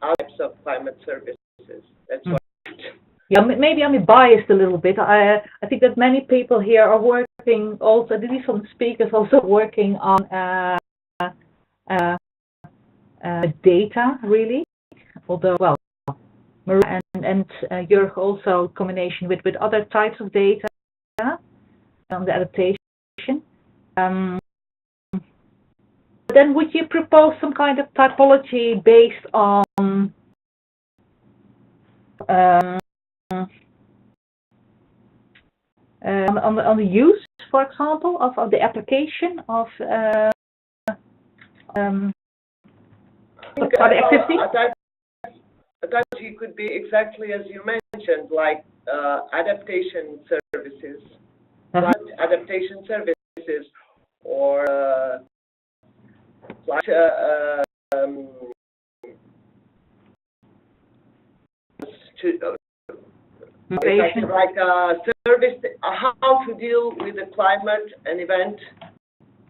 [SPEAKER 7] other types of climate services. That's what.
[SPEAKER 3] Yeah, maybe I'm biased a little bit. I think that many people here are working also, at least some speakers also working on data, really. Although, well, Maria and Jörg also combination with other types of data on the adaptation. Then would you propose some kind of typology based on the use, for example, of the application of the activity?
[SPEAKER 7] A typology could be exactly as you mentioned, like adaptation services, adaptation services, or like like a service, how to deal with a climate, an event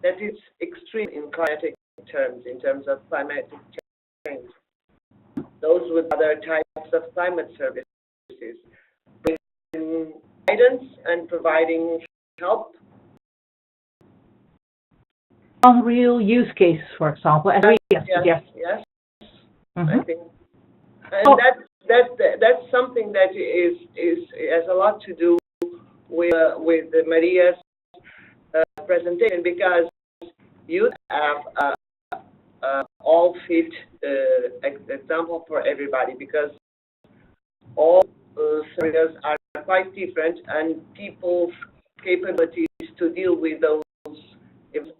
[SPEAKER 7] that is extreme in climatic terms, in terms of climatic change. Those would be other types of climate services. services, providing guidance and providing help.
[SPEAKER 3] On real use cases, for example, as we suggest.
[SPEAKER 7] Yes.
[SPEAKER 3] Mm-hmm.
[SPEAKER 7] I think, and that's something that has a lot to do with Maria's presentation, because you have all fit example for everybody, because all scenarios are quite different, and people's capabilities to deal with those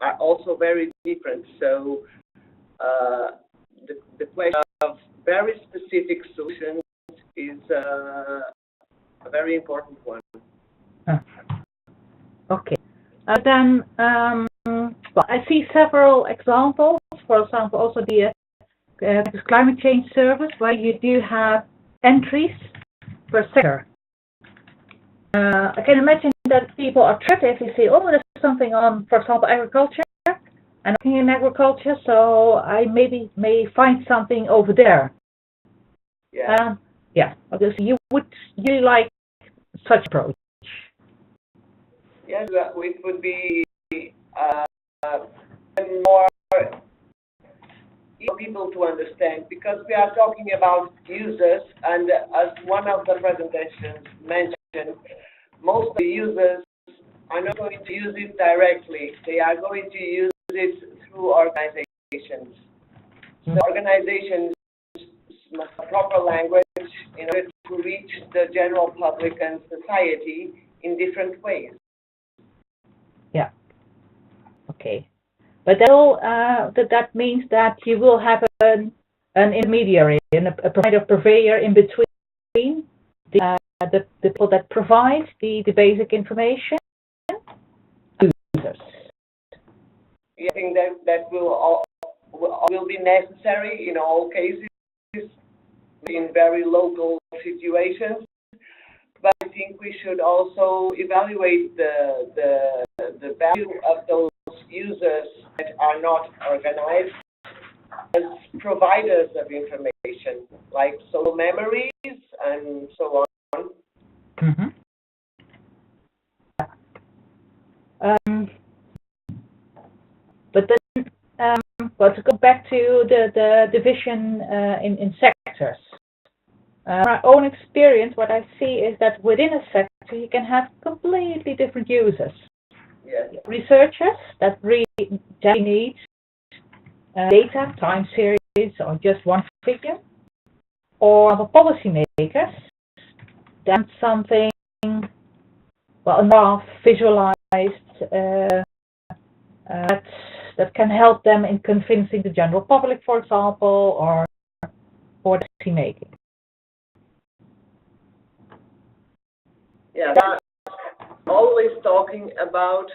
[SPEAKER 7] are also very different. So the question of very specific solutions is a very important one.
[SPEAKER 3] Okay. Then, well, I see several examples. For example, also the climate change service, where you do have entries per sector. I can imagine that people are attracted if you say, oh, there's something on, for example, agriculture. I'm working in agriculture, so I maybe may find something over there.
[SPEAKER 7] Yeah.
[SPEAKER 3] Yeah. Okay, so you would really like such approach.
[SPEAKER 7] Yes, it would be more people to understand, because we are talking about users, and as one of the presentations mentioned, most of the users are not going to use it directly. They are going to use it through organizations. The organizations must have proper language in order to reach the general public and society in different ways.
[SPEAKER 3] Yeah. Okay. But that means that you will have an intermediary, a purveyor in between the people that provide the basic information to users.
[SPEAKER 7] I think that will be necessary in all cases, in very local situations. But I think we should also evaluate the value of those users that are not organized as providers of information, like solo memories and so on.
[SPEAKER 3] Mm-hmm. But then, well, to go back to the division in sectors. My own experience, what I see is that within a sector you can have completely different users.
[SPEAKER 7] Yes.
[SPEAKER 3] Researchers that really need data, time series, or just one figure, or the policymakers, then something, well, enough visualized that can help them in convincing the general public, for example, or for policy making.
[SPEAKER 7] Yeah, always talking about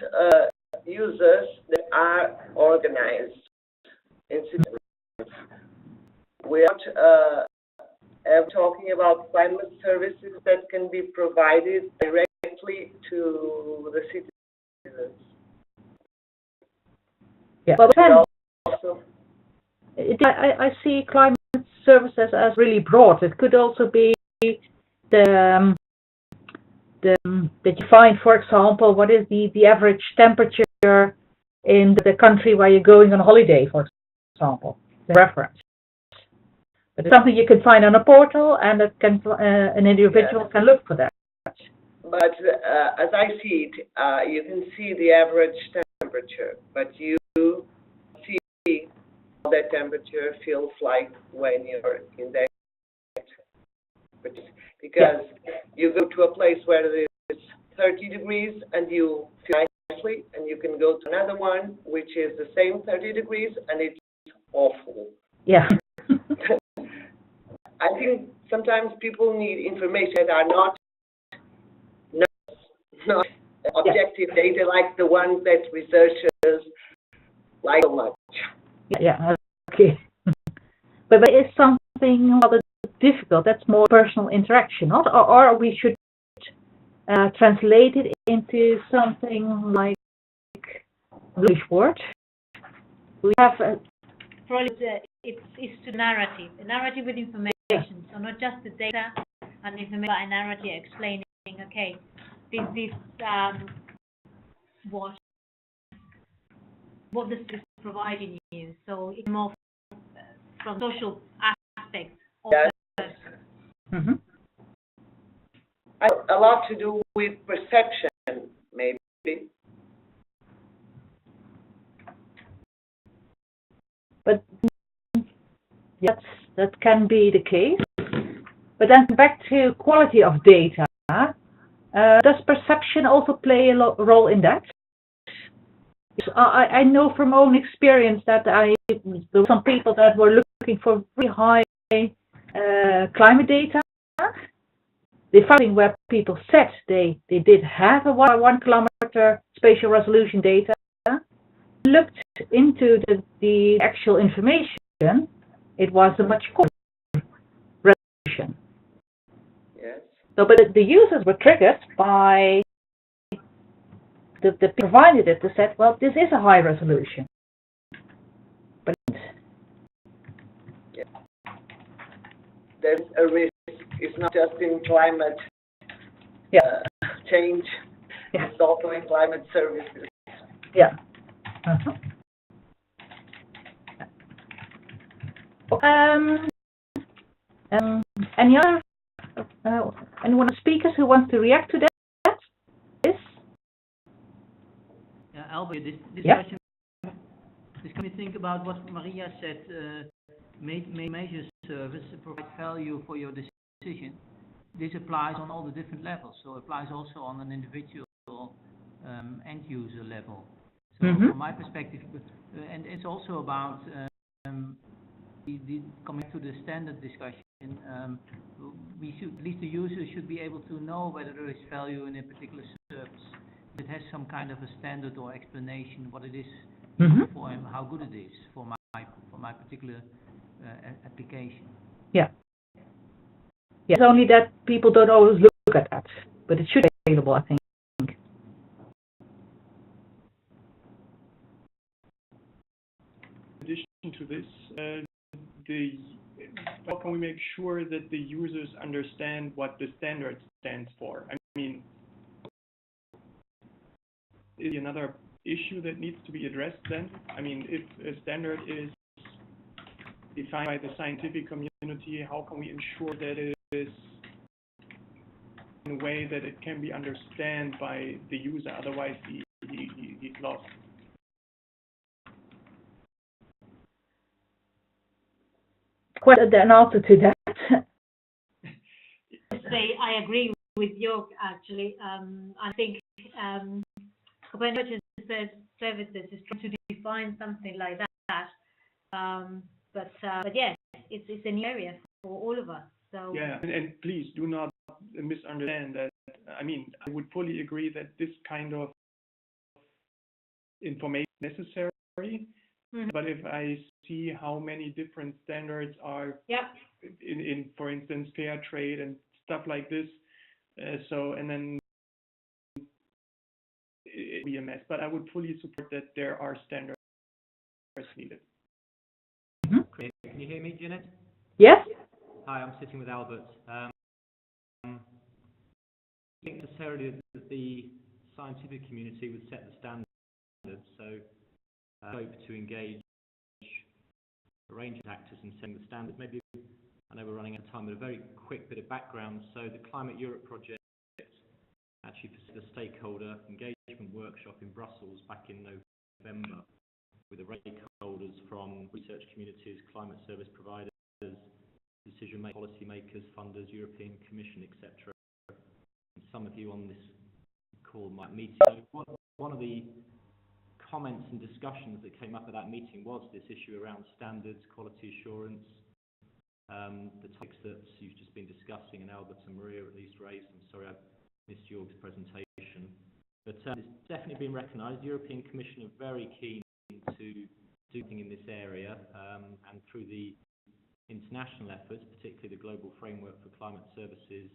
[SPEAKER 7] users that are organized in systems. We are talking about climate services that can be provided directly to the citizens.
[SPEAKER 3] Yeah, but then
[SPEAKER 7] also,
[SPEAKER 3] I see climate services as really broad. It could also be that you find, for example, what is the average temperature in the country where you're going on holiday, for example, the reference. But it's something you can find on a portal, and it can an individual can look for that.
[SPEAKER 7] But as I see it, you can see the average temperature, but you see how that temperature feels like when you're in that. Because you go to a place where it's 30 degrees and you feel nicely, and you can go to another one which is the same 30 degrees and it's awful.
[SPEAKER 3] Yeah.
[SPEAKER 7] I think sometimes people need information that are not objective data like the ones that researchers like so much.
[SPEAKER 3] Yeah. Okay. But it is something rather difficult. That's more personal interaction, not? Or we should translate it into something like English word. We have
[SPEAKER 1] probably it's to narrative, a narrative with information. So not just the data an information a narrative explaining, okay, this what this is providing you. So it's more from social aspect.
[SPEAKER 7] Yes.
[SPEAKER 3] Mm-hmm.
[SPEAKER 7] A lot to do with perception, maybe.
[SPEAKER 3] But yes, that can be the case. But then back to quality of data. Does perception also play a role in that? I know from own experience that there were some people that were looking for very high climate data. They found where people said they did have a 1 kilometer spatial resolution data. Looked into the actual information, it was a much coarser resolution.
[SPEAKER 7] Yes.
[SPEAKER 3] So, but the users were triggered by the provided it. They said, well, this is a high resolution. But
[SPEAKER 7] yeah. There's a risk. It's not just in climate change.
[SPEAKER 3] Yeah.
[SPEAKER 7] It's also in climate services.
[SPEAKER 3] Yeah. Any other anyone of the speakers who wants to react to that? Yes.
[SPEAKER 8] Yeah, Albert, this
[SPEAKER 3] Yeah.
[SPEAKER 8] question. This can we think about what Maria said? Measure service provide value for your decision. This applies on all the different levels. So it applies also on an individual end user level. So from my perspective, and it's also about coming to the standard discussion. We should, at least the user should be able to know whether there is value in a particular service. It has some kind of a standard or explanation what it is for him, how good it is for my particular application.
[SPEAKER 3] Yeah. Yeah. It's only that people don't always look at that, but it should be available, I think.
[SPEAKER 6] In addition to this, how can we make sure that the users understand what the standard stands for? I mean, is another issue that needs to be addressed then? I mean, if a standard is defined by the scientific community, how can we ensure that it is in a way that it can be understood by the user? Otherwise, he's lost.
[SPEAKER 3] Quite an answer to that.
[SPEAKER 1] I agree with Jörg, actually. I think Copernicus services is trying to define something like that. But yes, it's a new area for all of us. So
[SPEAKER 6] yeah, and please do not misunderstand that. I mean, I would fully agree that this kind of information is necessary. But if I see how many different standards are in, for instance, fair trade and stuff like this, and then it would be a mess. But I would fully support that there are standards needed.
[SPEAKER 9] Can you hear me, Janet?
[SPEAKER 3] Yes.
[SPEAKER 9] Hi, I'm sitting with Albert. I think necessarily that the scientific community would set the standards, so hope to engage a range of actors in setting the standards. Maybe, I know we're running out of time, but a very quick bit of background. So the Climateurope project actually facilitated a stakeholder engagement workshop in Brussels back in November with the stakeholders from research communities, climate service providers, decision makers, policy makers, funders, European Commission, etc. And some of you on this call might meet. So one of the comments and discussions that came up at that meeting was this issue around standards, quality assurance, the topics that you've just been discussing, and Albert and Maria at least raised. I'm sorry I missed Jörg's presentation. But it's definitely been recognised. The European Commission are very keen to do something in this area, and through the international efforts, particularly the Global Framework for Climate Services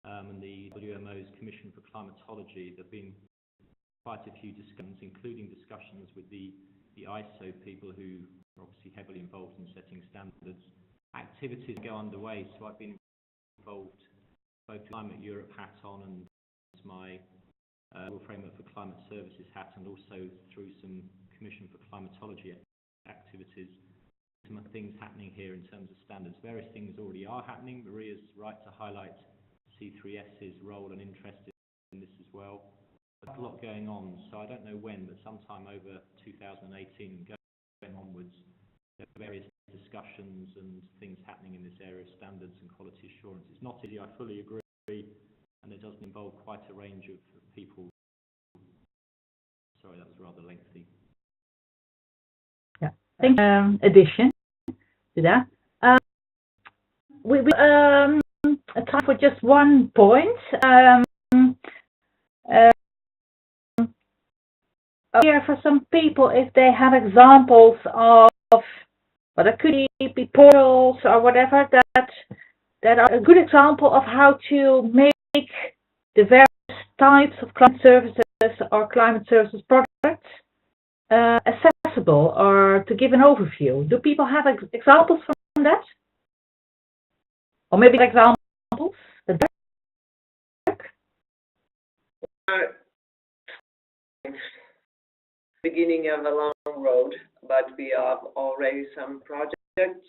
[SPEAKER 9] and the WMO's Commission for Climatology, there have been quite a few discussions, including discussions with the ISO people who are obviously heavily involved in setting standards. Activities go underway, so I've been involved both Climateurope hat on and my framework for climate services hat, and also through some Commission for Climatology activities. Some things happening here in terms of standards. Various things already are happening. Maria's right to highlight C3S's role and interest in this as well. There's a lot going on, so I don't know when, but sometime over 2018 and going onwards, there are various discussions and things happening in this area of standards and quality assurance. It's not easy, I fully agree, and it doesn't involve quite a range of people. Sorry, that was rather lengthy.
[SPEAKER 3] Yeah, thank you. Addition to that. We time for just one point. Here for some people, if they have examples of what it could be portals or whatever that are a good example of how to make the various types of climate services or climate services products accessible, or to give an overview. Do people have examples from that? Or maybe examples that work?
[SPEAKER 7] Beginning of a long road, but we have already some projects,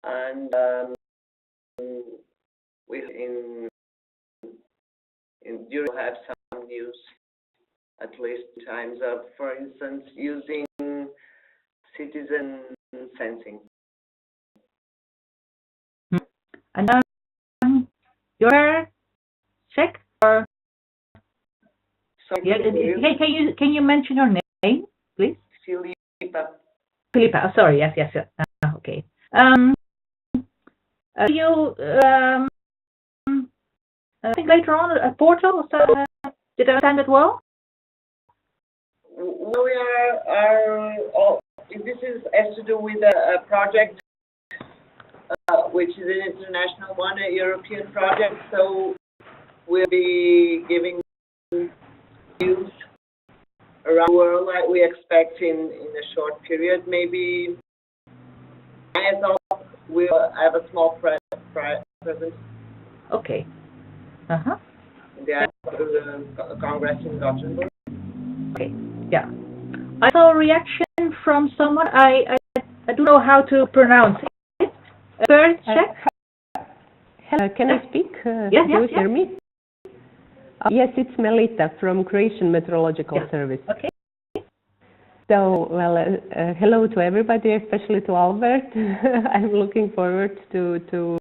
[SPEAKER 7] and we you'll have some news at least times of, for instance, using citizen sensing.
[SPEAKER 3] And your check or yeah, can you mention your name, please? Filipa. Oh, sorry. Yes. Okay. You I think later on a portal. Did I understand it well?
[SPEAKER 7] We are this has to do with a project which is an international one, a European project. So we'll be giving news around the world like we expect in a short period. Maybe as of we'll have a small presence.
[SPEAKER 3] Okay.
[SPEAKER 7] The Congress in Gothenburg.
[SPEAKER 3] Okay. Yeah. I saw a reaction from someone. I don't know how to pronounce it. First check.
[SPEAKER 10] Hello, can I speak?
[SPEAKER 3] Yes,
[SPEAKER 10] do you hear me? Yes, it's Melita from Croatian Meteorological Service.
[SPEAKER 3] Okay.
[SPEAKER 10] So, well, hello to everybody, especially to Albert. I'm looking forward to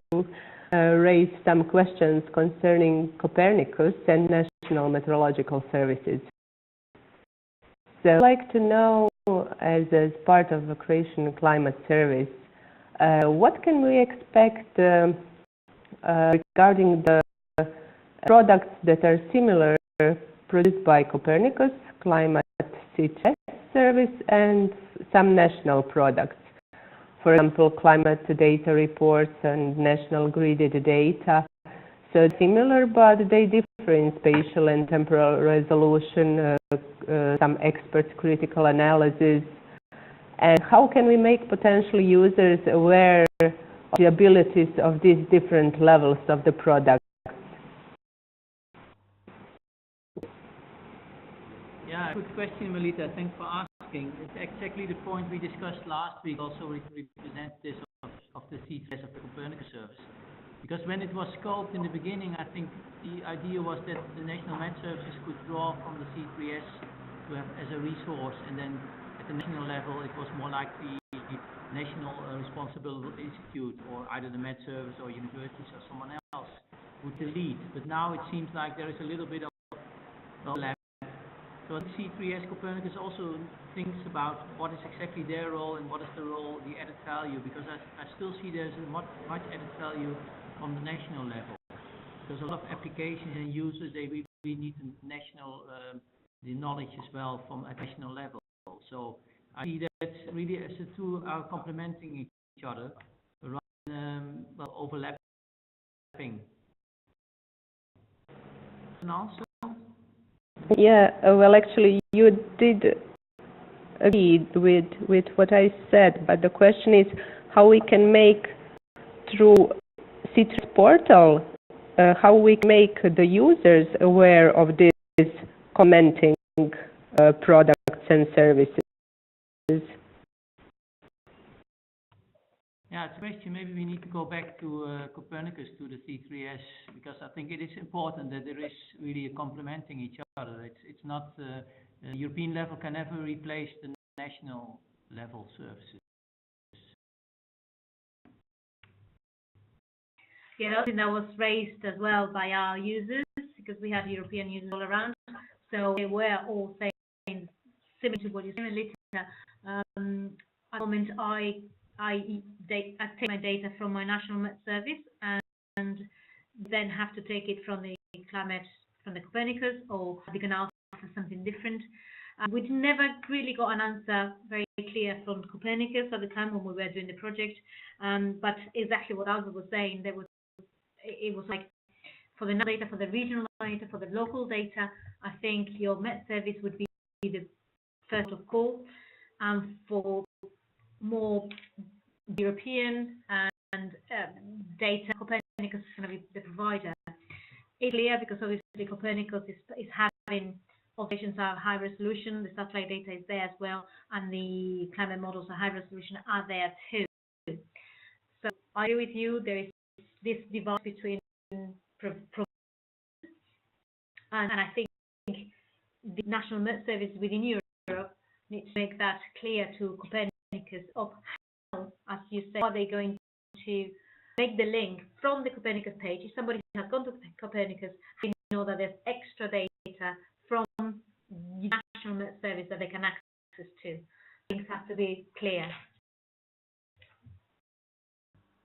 [SPEAKER 10] raise some questions concerning Copernicus and National Meteorological Services. So I'd like to know, as part of the Croatian Climate Service, what can we expect regarding the products that are similar produced by Copernicus, Climate C3S Service, and some national products? For example, climate data reports and national gridded data. So similar, but they differ in spatial and temporal resolution, some expert critical analysis. And how can we make potential users aware of the abilities of these different levels of the product?
[SPEAKER 8] Yeah, good question, Melita. Thanks for asking. It's exactly the point we discussed last week, also with representatives of the C3S of the Copernicus service. Because when it was scoped in the beginning, I think the idea was that the National Met Services could draw from the C3S to have as a resource, and then at the national level it was more like the National Responsible Institute, or either the Met Service or universities or someone else would lead. But now it seems like there is a little bit of overlap. So the C3S Copernicus also thinks about what is exactly their role and what is the role, the added value, because I still see there's much added value on the national level. There's a lot of applications and users, they really need the national, the knowledge as well from a national level. So I see that really as the two are complementing each other, rather than overlapping. An answer?
[SPEAKER 10] Yeah, well, actually, you did agree with what I said, but the question is how we can make through C3S portal how we make the users aware of this commenting products and services.
[SPEAKER 8] Yeah, it's a question. Maybe we need to go back to Copernicus, to the C3S, because I think it is important that there is really a complementing each other. It's not the European level can never replace the national level services.
[SPEAKER 1] Yeah, that's something that was raised as well by our users, because we have European users all around. So they were all saying similar to what you're saying later. At the moment, I take my data from my national Met service and then have to take it from the climate, from the Copernicus, or they can ask for something different. We never really got an answer very clear from Copernicus at the time when we were doing the project. But exactly what Alva was saying, it was like for the data, for the regional data, for the local data, I think your Met service would be the first of call. For more European and data, Copernicus is going to be the provider. It's clear because obviously Copernicus is having observations are high resolution, the satellite data is there as well, and the climate models are high resolution are there too. So I agree with you, there is this divide between and I think the national Met service within Europe needs to make that clear to Copernicus of how, as you say, are they going to make the link from the Copernicus page. If somebody has gone to Copernicus, they know that there's extra data from the national Met service that they can access to. Things have to be clear.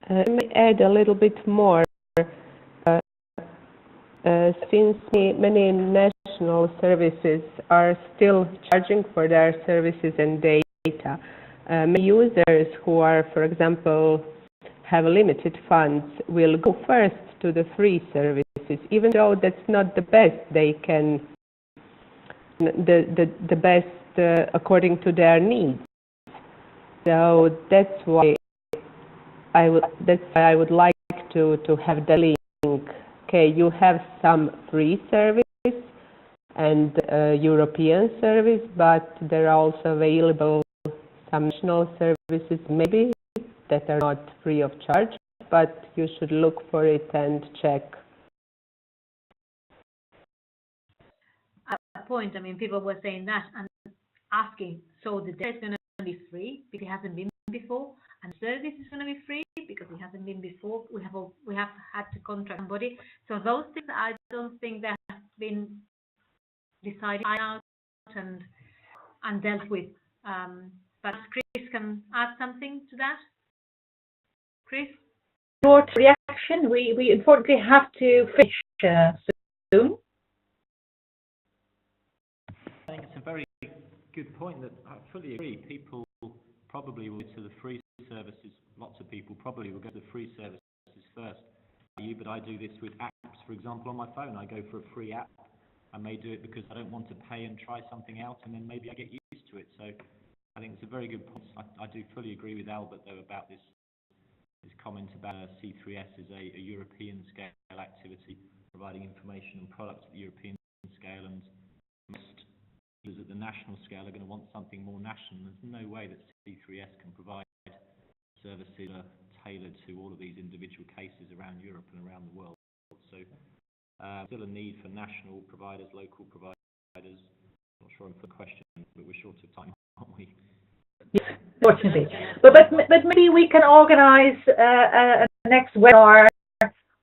[SPEAKER 10] Let me add a little bit more. Since many national services are still charging for their services and data, many users who are, for example, have limited funds will go first to the free services, even though that's not the best they can, the best according to their needs. So that's why I would like to have the link. Okay, you have some free service and European service, but there are also available some national services maybe that are not free of charge, but you should look for it and check.
[SPEAKER 1] At that point, I mean, people were saying that and asking, so the data is going to be free because it hasn't been before, and service is going to be free because it hasn't been before. We have had to contract somebody. So those things, I don't think that have been decided out and dealt with. But Chris can add something to that. Chris?
[SPEAKER 3] Short reaction. We unfortunately have to finish soon.
[SPEAKER 9] I think it's a very good point that I fully agree. People probably will go to the free services. Lots of people probably will go to the free services first. But I do this with apps, for example, on my phone. I go for a free app. I may do it because I don't want to pay and try something out, and then maybe I get used to it. So I think it's a very good point. I do fully agree with Albert, though, about this comment about C3S as a European scale activity, providing information and products at the European scale, and most users at the national scale are going to want something more national. There's no way that C3S can provide services that are tailored to all of these individual cases around Europe and around the world. So still a need for national providers, local providers. Not sure for the question, but we're short of time, aren't we?
[SPEAKER 3] Yes, fortunately. But maybe we can organize a next webinar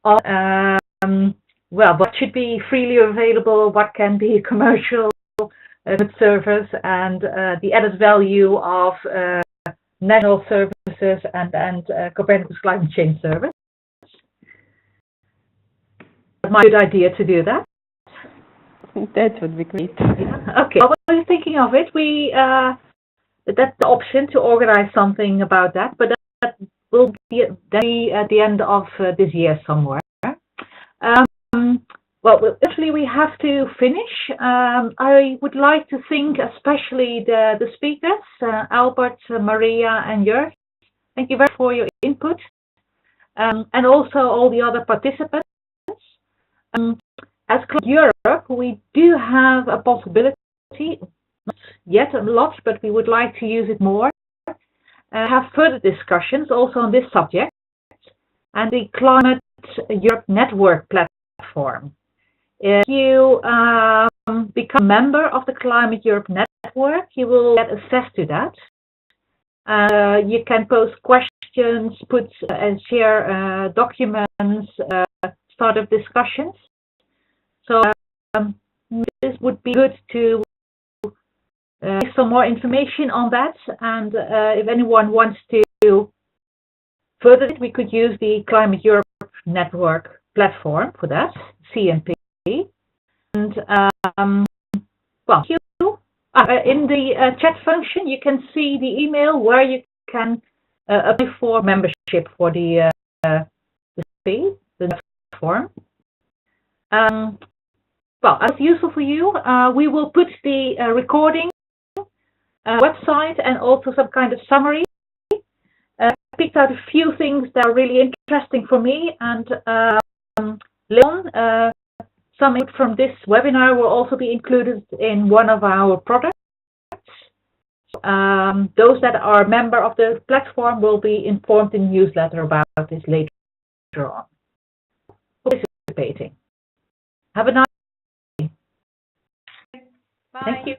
[SPEAKER 3] on well, what should be freely available, what can be commercial service, and the added value of national services and Copernicus climate change service. My good idea to do that.
[SPEAKER 10] That would be great.
[SPEAKER 3] Yeah. Okay. Well, we're thinking of it. That's the option to organize something about that, but that will be at the end of this year somewhere. Well, actually, we have to finish. I would like to thank especially the speakers, Albert, Maria, and Jörg. Thank you very much for your input, and also all the other participants. As Europe, we do have a possibility, not yet a lot, but we would like to use it more. Have further discussions also on this subject and the Climate Europe Network platform. If you become a member of the Climate Europe Network, you will get access to that. You can post questions, put and share documents, start up discussions. So this would be good to give some more information on that. And if anyone wants to further it, we could use the Climate Europe Network platform for that, CNP. And well, in the chat function, you can see the email where you can apply for membership for the platform. Well, as useful for you, we will put the recording website and also some kind of summary. I picked out a few things that are really interesting for me, and later on, some from this webinar will also be included in one of our products. Those that are a member of the platform will be informed in the newsletter about this later on. Participating. Have a nice day.
[SPEAKER 1] Bye.
[SPEAKER 3] Thank you.